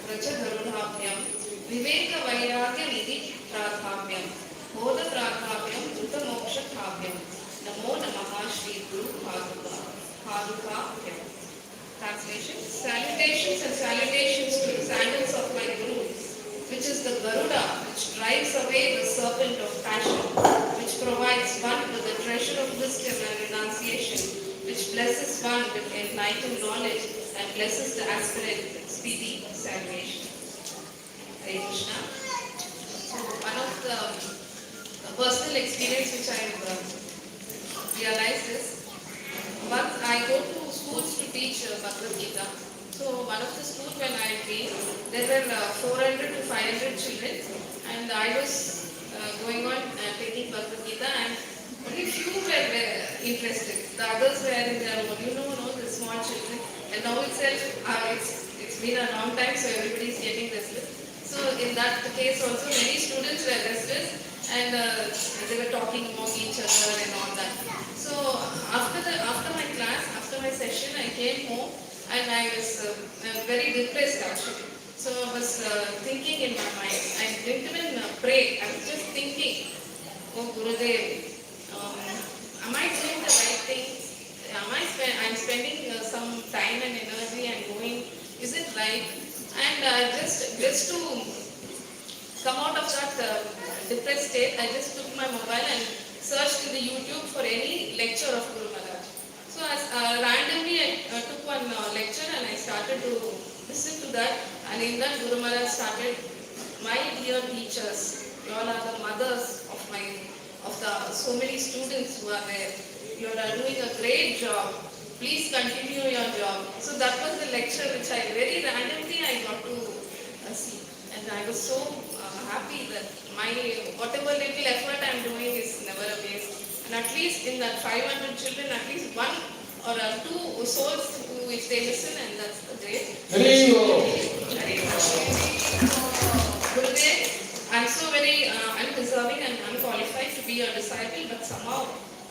raja garudhabhyam viveka vairagya nidhi pradhabhyam bodha pradhabhyam druta moksha dhabhyam namo namaha shri guru padukabhyam. Translation. Salutations and salutations to the sandals of my Guru, which is the Garuda, which drives away the serpent of passion, which provides one with the treasure of wisdom and renunciation, which blesses one with enlightened knowledge and blesses the aspirant with speedy salvation. Hare Krishna. So one of the personal experience which I have realized is, once I go to schools to teach Bhagavad Gita. So one of the schools when I came, there were 400 to 500 children, and I was going on taking Bhagavad Gita, and only few were interested. The others were in their own, the small children. And now itself, it's been a long time, so everybody is getting restless. So in that case also, many students were restless, and they were talking among each other and all that. So after my class, after my session, I came home and I was very depressed actually. So I was thinking in my mind. I didn't even pray. I was just thinking, oh Gurudev, am I doing the right thing? I'm spending some time and energy and going. Is it right? And just to come out of that depressed state, I just took my mobile and searched in the YouTube for any lecture of Guru Maharaj. So randomly I took one lecture and I started to listen to that, and in that Guru Maharaj started, my dear teachers, you all are the mothers of so many students who are there. You are doing a great job. Please continue your job. So that was the lecture which I very randomly I got to see, and I was so happy that my whatever little effort I am doing is never a waste. And at least in that 500 children, at least one or two souls who, if they listen, and that's the great. Gurudev, I'm so very undeserving and unqualified to be your disciple, but somehow,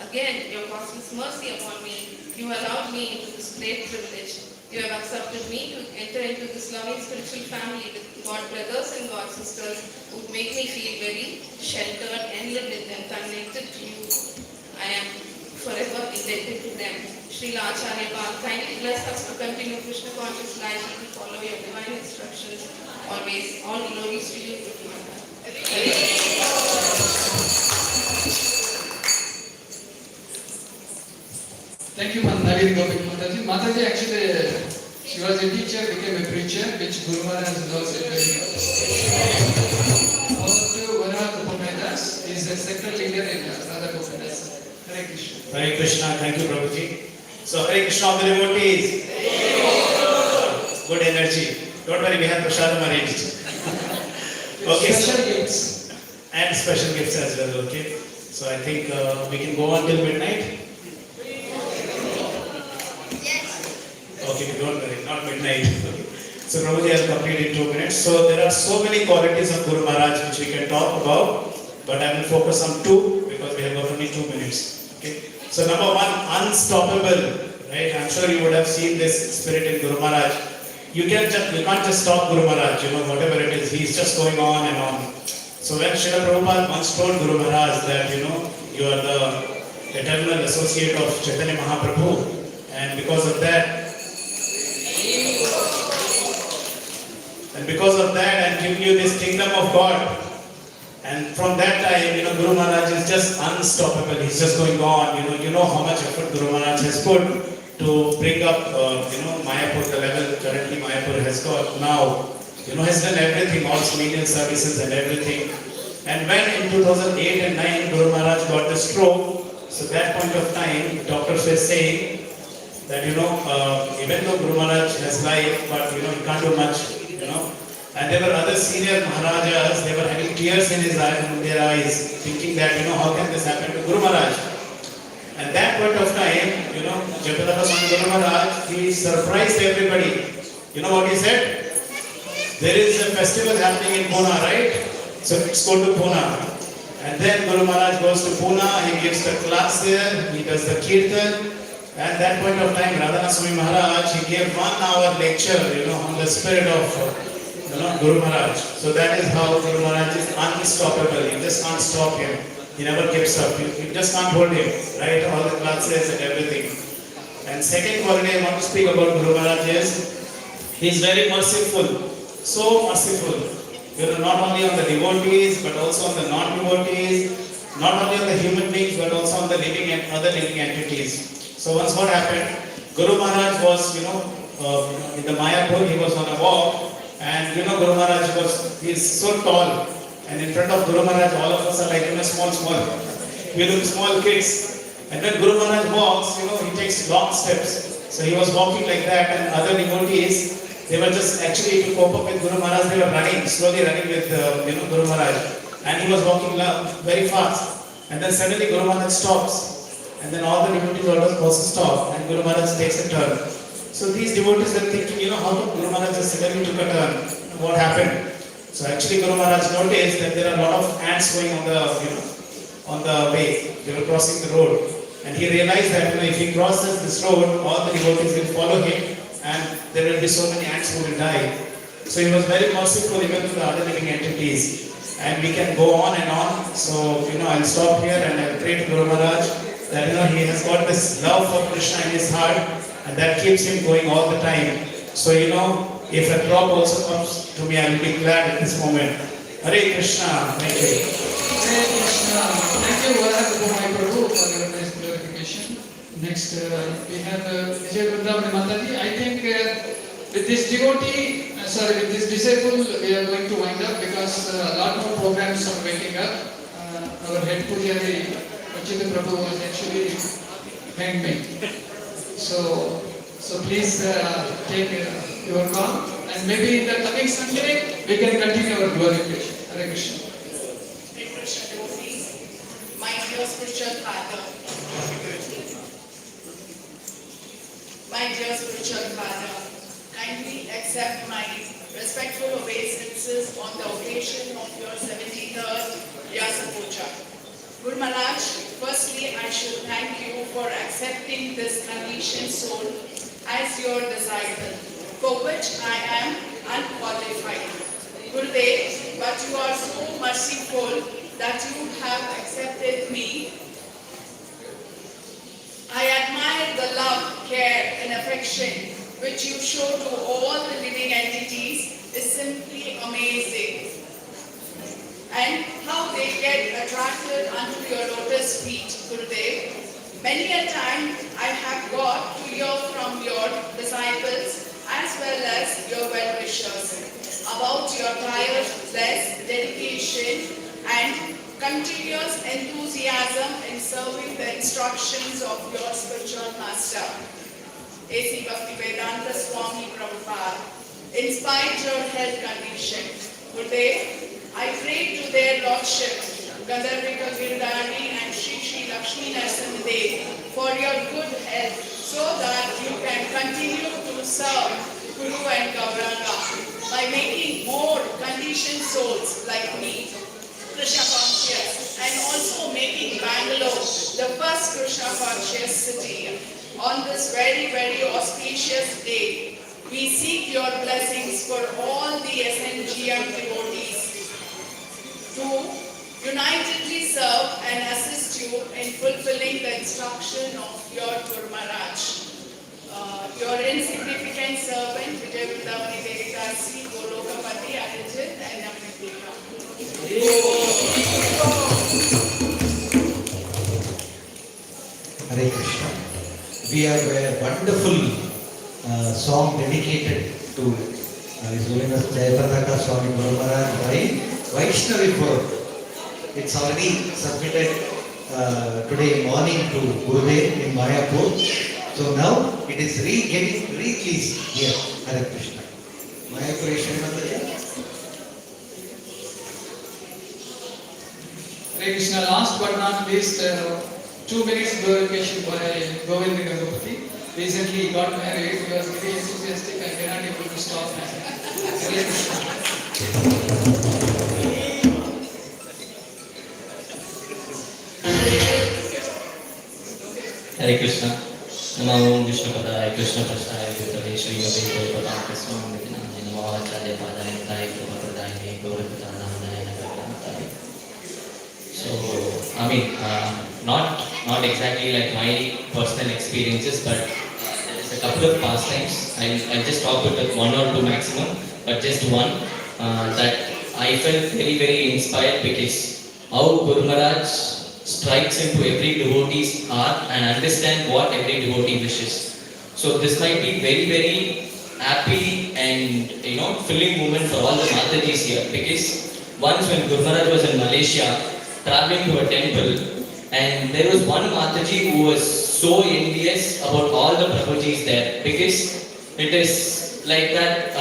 again, your cosmic mercy upon me, you allowed me into this great privilege. You have accepted me to enter into this loving spiritual family with God brothers and God sisters who make me feel very sheltered, enlightened and connected to you. I am forever indebted to them. Srila Acharya Bal, kindly bless us to continue Krishna conscious life and to follow your divine instructions always. All glories to you, Guru Maharaj. Thank you, Naveen Gopik Mataji. Mataji actually, she was a teacher, became a preacher, which Guru Maharaj knows it very well. Also, one of the Gopedas is a sector leader in Radha Gopedas. Hare Krishna. Hare Krishna, thank you Prabhuji. So Hare Krishna of the devotees. Good energy. Don't worry, we have prasadam arranged. Okay, Special gifts. And special gifts as well, okay. So I think we can go on till midnight. Okay, don't worry, not midnight. So Prabhuji has completed 2 minutes. So there are so many qualities of Guru Maharaj which we can talk about, but I will focus on 2 because we have got only 2 minutes. Okay. So number 1, unstoppable. Right? I'm sure you would have seen this spirit in Guru Maharaj. You can't just stop Guru Maharaj. Whatever it is, he's just going on and on. So when Srila Prabhupada once told Guru Maharaj that, you are the eternal associate of Chaitanya Mahaprabhu, and because of that, I'm giving you this kingdom of God. And from that time, Guru Maharaj is just unstoppable. He's just going on. You know how much effort Guru Maharaj has put to bring up, Mayapur, the level currently Mayapur has got now. Has done everything, all medial services and everything. And when in 2008 and 9, Guru Maharaj got the stroke, so that point of time, doctors were saying that, even though Guru Maharaj has life, but, he can't do much, And there were other senior Maharajas, they were having tears in their eyes, thinking that, how can this happen to Guru Maharaj? And that point of time, Jagadava Swami Guru Maharaj, he surprised everybody. You know what he said? There is a festival happening in Pune, right? So let's go to Pune. And then Guru Maharaj goes to Pune, he gives the class there, he does the kirtan. At that point of time, Radhana Swami Maharaj, he gave 1 hour lecture, on the spirit of Guru Maharaj. So that is how Guru Maharaj is unstoppable. You just can't stop him. He never gives up. You just can't hold him, right? All the classes and everything. And second quality I want to speak about Guru Maharaj is, he is very merciful. So merciful. Not only on the devotees, but also on the non-devotees. Not only on the human beings, but also on the living and other living entities. So once what happened? Guru Maharaj was, in the Mayapur, he was on a walk. And Guru Maharaj he's so tall, and in front of Guru Maharaj, all of us are like, small. We look small kids. And when Guru Maharaj walks, he takes long steps. So he was walking like that, and other devotees, they were just actually to cope up with Guru Maharaj, they were slowly running with Guru Maharaj. And he was walking very fast. And then suddenly Guru Maharaj stops. And then all the devotees also stop, and Guru Maharaj takes a turn. So these devotees are thinking, how come Guru Maharaj just suddenly took a turn? What happened? So actually Guru Maharaj noticed that there are a lot of ants going on the way. They were crossing the road. And he realized that if he crosses this road, all the devotees will follow him, and there will be so many ants who will die. So he was very merciful even to the other living entities. And we can go on and on. So, I'll stop here and I'll pray to Guru Maharaj that, he has got this love for Krishna in his heart, and that keeps him going all the time. So, if a drop also comes to me, I will be glad at this moment. Hare Krishna. Thank you. Hare Krishna. Thank you, Prabhu, for your nice glorification. Next, we have Vijay Vrindavan Mataji. I think with this with this disciple, we are going to wind up because a lot more programs are waking up. Our head Pujari, Vachita Prabhu, was actually hanged me. So please take your call, and maybe in the coming Sunday we can continue our glorification. Hare Krishna. Hare Krishna devotees, my dear spiritual father, kindly accept my respectful obeisances on the occasion of your 73rd Vyasa Puja. Guru Maharaj, firstly I should thank you for accepting this conditioned soul as your disciple, for which I am unqualified. Gurudev, but you are so merciful that you have accepted me. I admire the love, care and affection which you show to all the living entities is simply amazing. And how they get attracted unto your lotus feet, Gurudev. Many a time I have got to hear from your disciples as well as your well-wishers about your tireless dedication and continuous enthusiasm in serving the instructions of your spiritual master, A.C. Bhaktivedanta Swami Prabhupada. In spite of your health condition, today I pray to their Lordship, Gandharvika Girdani and Shri Lakshmi Narasimhadev for your good health so that you can continue to serve Guru and Gauranga by making more conditioned souls like me Krishna conscious, and also making Bangalore the first Krishna conscious city. On this very, very auspicious day, we seek your blessings for all the SNGM devotees. to unitedly serve and assist you in fulfilling the instruction of your Guru Maharaj. Your insignificant servant, Vijay Vrindavani Devitasi, Golokapati, Arijit, and Namanika. Hare Krishna. We have a wonderful song dedicated to His Holiness Jayapataka Swami Guru Maharaj by Vaishnavi Forum. It's already submitted today morning to Gurudev in Mayapur. So now it is getting released here. Hare Krishna. Mayapur Shrimataji. Hare Krishna. Last but not least, 2 minutes glorification by Govind Gangapati. Recently he got married. He was very enthusiastic and we are not able to stop him. Hare Krishna. Hare Krishna. Namo Om Vishnu Padaya Krishna Prasthaya Bhutale Shri Yogi Padaya Swami Nityananda Namo Acharya Padaya Daya Prabhupada Glorification Namadaya. So, I mean, not exactly like my personal experiences, but there is a couple of pastimes. I'll just talk about 1 or 2 maximum, but just one that I felt very, very inspired because how Guru Maharaj strikes into every devotee's heart and understand what every devotee wishes. So this might be very, very happy and filling moment for all the Matajis here, because once when Guru Maharaj was in Malaysia traveling to a temple, and there was one Mataji who was so envious about all the Prabhujis there, because it is like that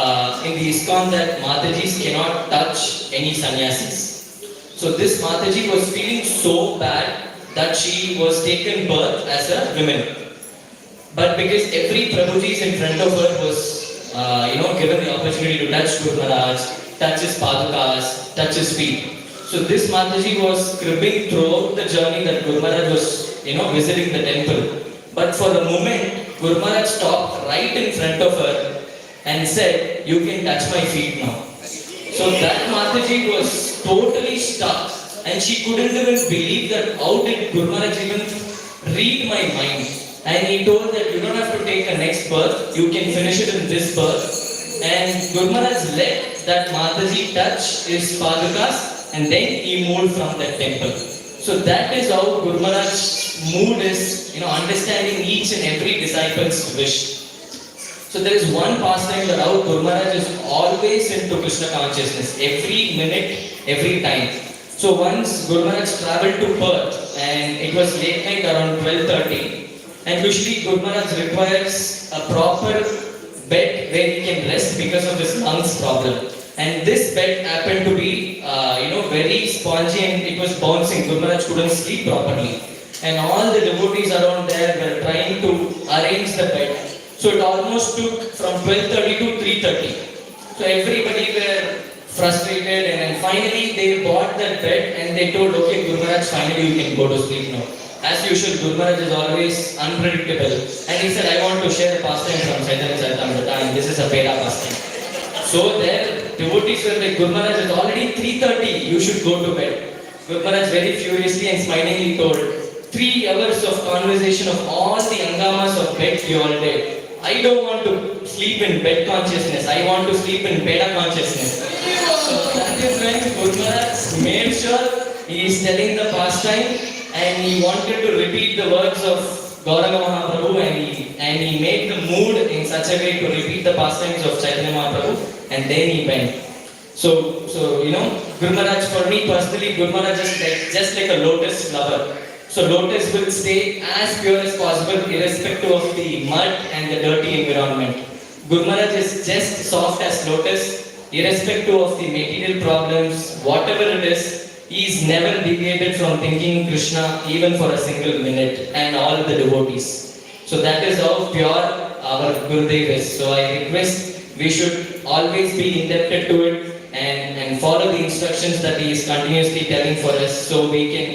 in the ISKCON that Matajis cannot touch any sannyasis. So this Mataji was feeling so bad that she was taken birth as a woman. But because every Prabhuji is in front of her was, given the opportunity to touch Guru Maharaj, touch his padukas, touch his feet. So this Mataji was cribbing throughout the journey that Guru Maharaj was, visiting the temple. But for the moment, Guru Maharaj stopped right in front of her and said, "You can touch my feet now." So that Mataji was totally stuck and she couldn't even believe that how did Guru Maharaj even read my mind. And he told that you don't have to take a next birth, you can finish it in this birth. And Guru Maharaj let that Mataji touch his padukas and then he moved from that temple. So that is how Guru Maharaj's mood is, understanding each and every disciple's wish. So there is one pastime that how Guru Maharaj is always into Krishna consciousness, every minute, every time. So once Guru Maharaj traveled to Perth and it was late night around 12:30, and usually Guru Maharaj requires a proper bed where he can rest because of his lungs problem. And this bed happened to be, very spongy and it was bouncing. Guru Maharaj couldn't sleep properly. And all the devotees around there were trying to arrange the bed. So it almost took from 12:30 to 3:30. So everybody were frustrated and then finally they bought that bed and they told, "Okay, Guru Maharaj, finally you can go to sleep now." As usual, Guru Maharaj is always unpredictable. And he said, "I want to share a pastime from Chaitanya Charitamrita and this is a Peda pastime." So their devotees were like, "Guru Maharaj, it's already 3:30, you should go to bed." Guru Maharaj very furiously and smilingly told, 3 hours of conversation of all the angamas of bed you all did. I don't want to sleep in bed consciousness. I want to sleep in Peda consciousness. So that is when Guru Maharaj made sure he is telling the pastime and he wanted to repeat the words of Gauranga Mahaprabhu and he made the mood in such a way to repeat the pastimes of Chaitanya Mahaprabhu and then he went. So Guru Maharaj, for me personally, Guru Maharaj is just like a lotus flower. So lotus will stay as pure as possible irrespective of the mud and the dirty environment. Guru Maharaj is just soft as lotus irrespective of the material problems, whatever it is. He is never deviated from thinking Krishna even for a single minute and all the devotees. So that is how pure our Gurudev is. So I request we should always be indebted to it and follow the instructions that he is continuously telling for us so we can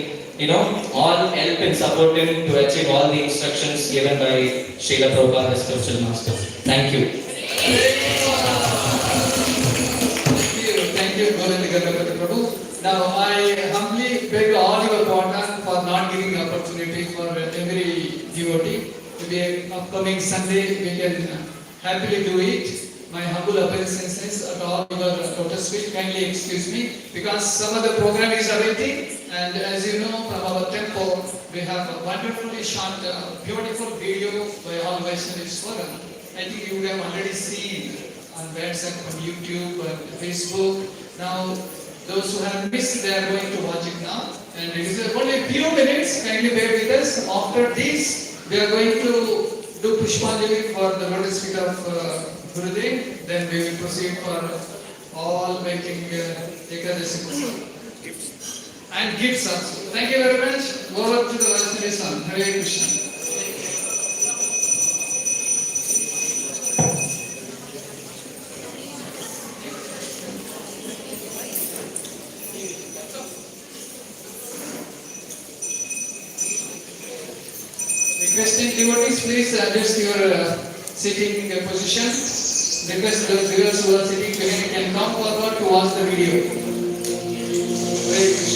all help and support him to achieve all the instructions given by Srila Prabhupada, the spiritual master. Thank you. Thank you, Govinda Prabhu. Now I opportunity for every devotee. Maybe upcoming Sunday we can happily do it. My humble obeisances at all your lotus feet. Kindly excuse me because some of the program is awaiting, and as you know from our temple we have a wonderfully shot, beautiful video by all Vaishnavis forum. I think you have already seen on WhatsApp, on YouTube, and Facebook. Now those who have missed, they are going to watch it now. And it is only a few minutes. Kindly bear with us. After this, we are going to do Pushpanjali for the lotus feet of Gurudev. Then we will proceed for all making Ekadasi and gifts also. Thank you very much. Go up to the Vaishnava Sun. Hare Krishna. Requesting devotees, please adjust your sitting position. Request those viewers who are sitting behind can come forward to watch the video. Hare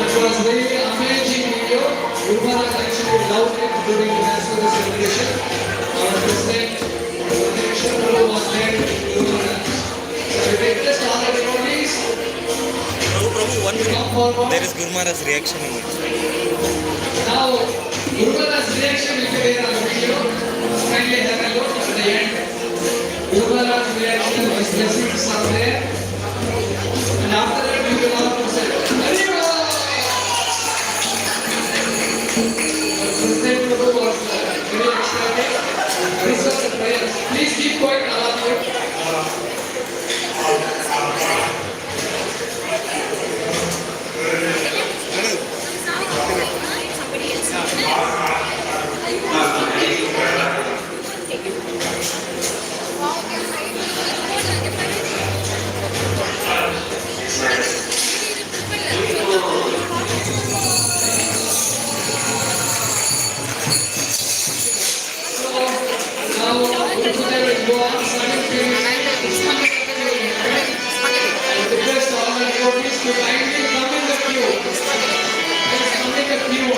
It was really amazing video. Guru Maharaj actually loved it during the Vyasa celebration. Our president, Glorification was there with Guru Maharaj. So we request all the devotees to come forward. There is Guru Maharaj's reaction in it. Now, Guru Maharaj's reaction will be there on the video. Kindly have a look at the end. Guru Maharaj's reaction, his blessings are there. And after that, we will all say, Hari Bol! President Prabhu was very excited. These are the prayers. Please keep quiet, all of you. Now, Puja will go on simultaneously. I request all the devotees to kindly come in the queue. Please come in the queue.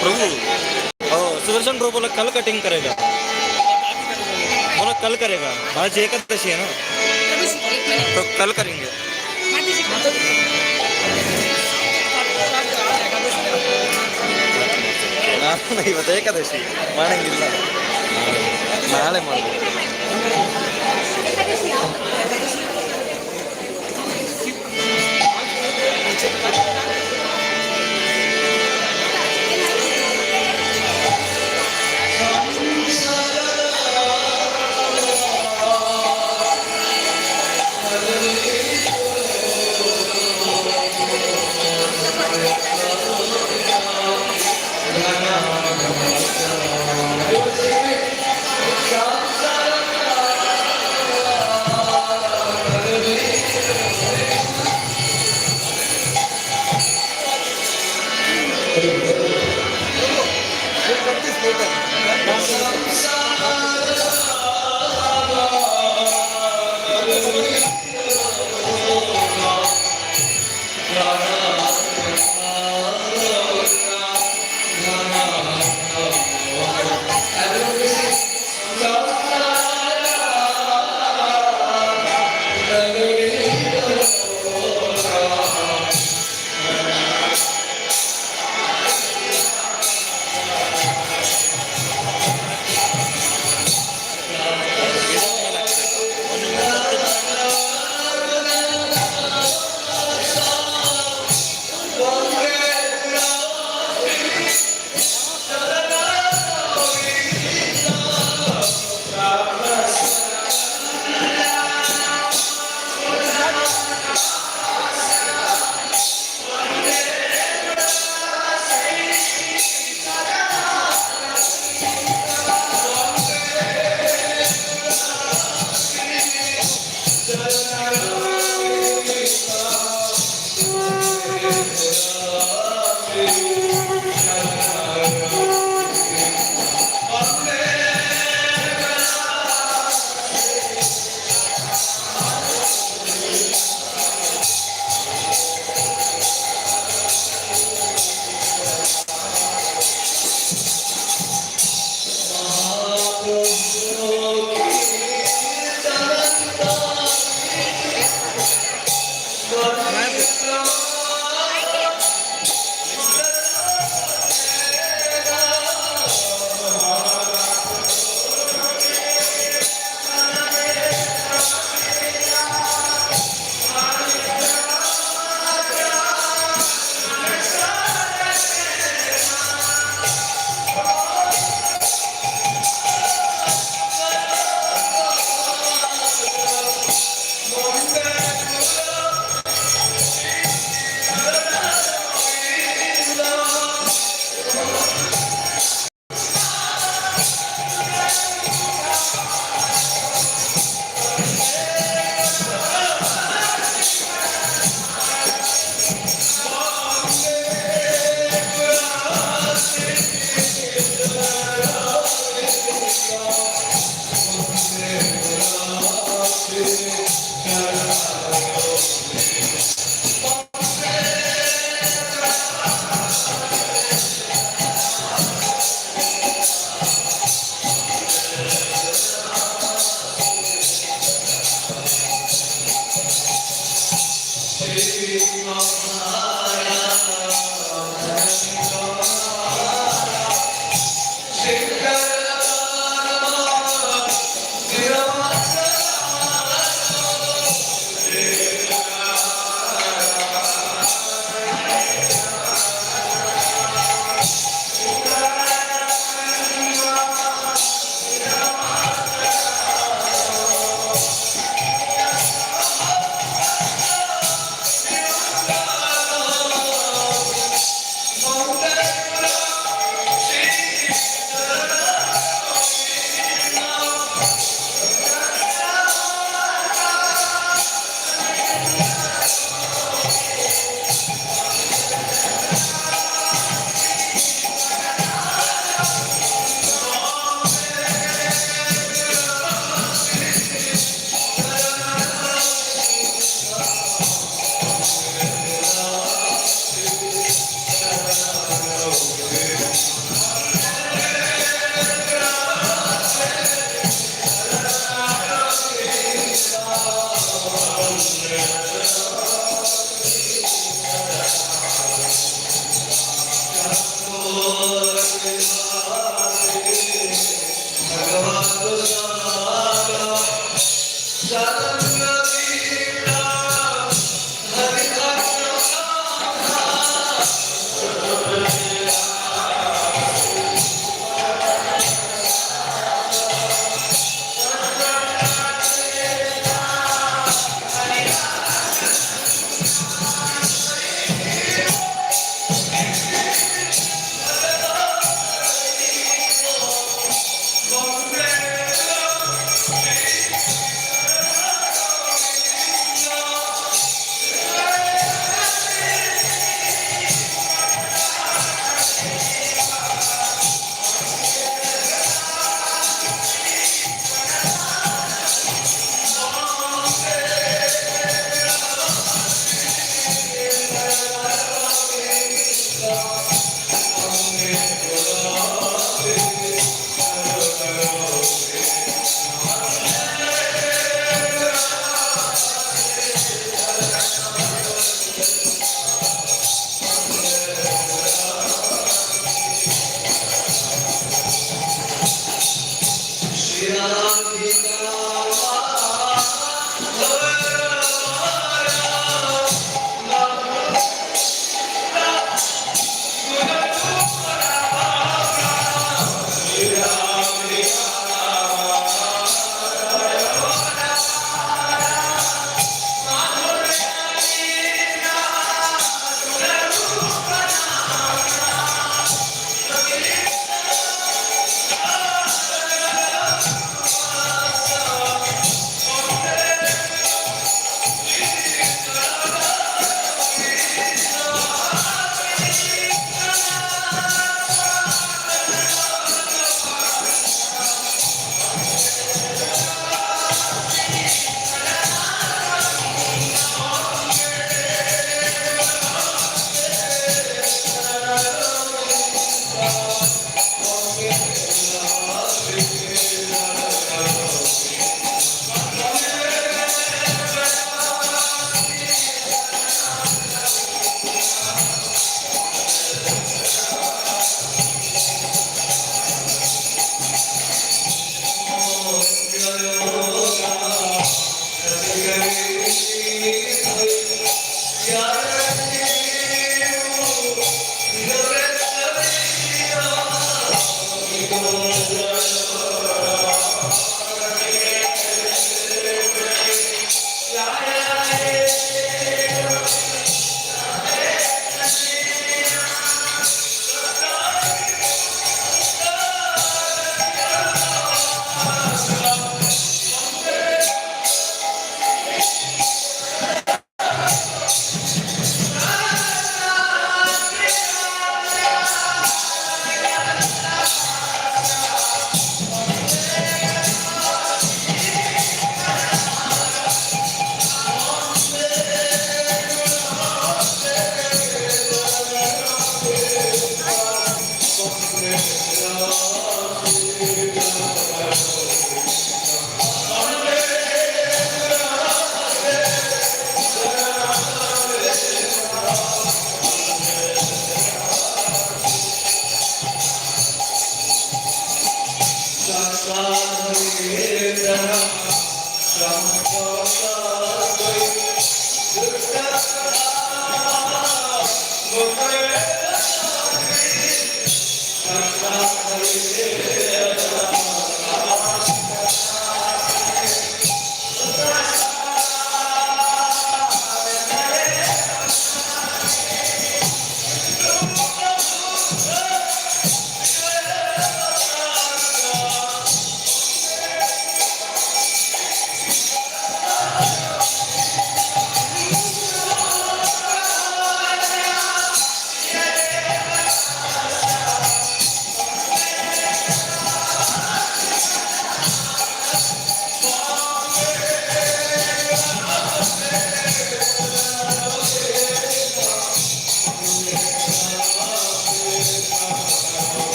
प्रभु सुदर्शन प्रभु बोला कल cutting करेगा, बोला कल करेगा। आज एकादशी है ना, तो कल करेंगे। ನಾನು ಇವತ್ತು ಏಕಾದಶಿ ಮಾಡಂಗಿಲ್ಲ, ನಾಳೆ ಮಾಡ್ಬೇಕು.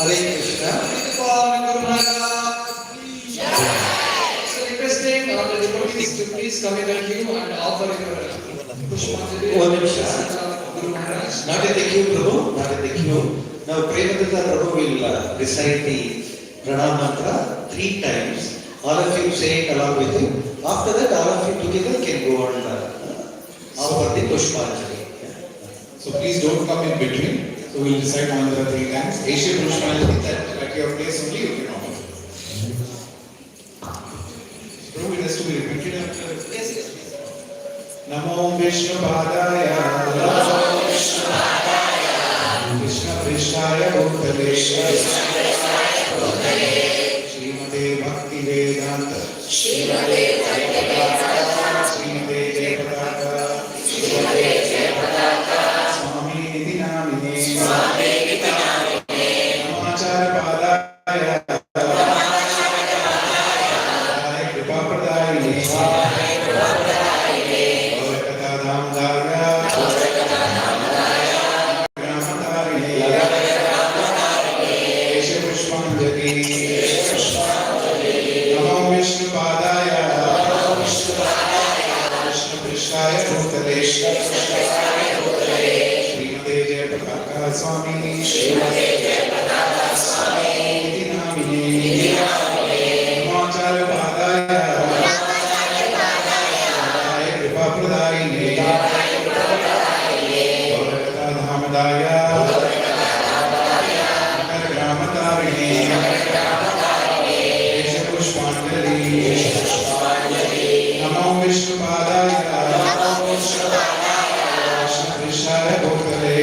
Hare Krishna. So requesting all the devotees to please come in the queue and offer your Pushpanjali One minute. to Guru Maharaj. Not in the queue, Prabhu, not in the queue. Now, Premadata Prabhu will recite the Pranam Mantra 3 times. All of you say it along with him. After that, all of you together can go and offer the Pushpanjali. So please don't come in between. So we'll decide mantra 3 times. Asia Pushpanjali, that at your place only you can offer. Prabhu, it has to be repeated after. Yes, yes. Namo Vishnu Padaya, Krishna Krishnaya Bhutale, Srimate Bhakti Vedanta, Srimate Jayapataka, Swami Niti Namine, Namachara Padaya, Kripa Pradayine, Swami Namachara Padaya Kripa Pradayine Gauraka Dhamadaya Gramatarine Esha Pushpanjali Namo Vishnu Padaya Krishna Krishnaya Bhutale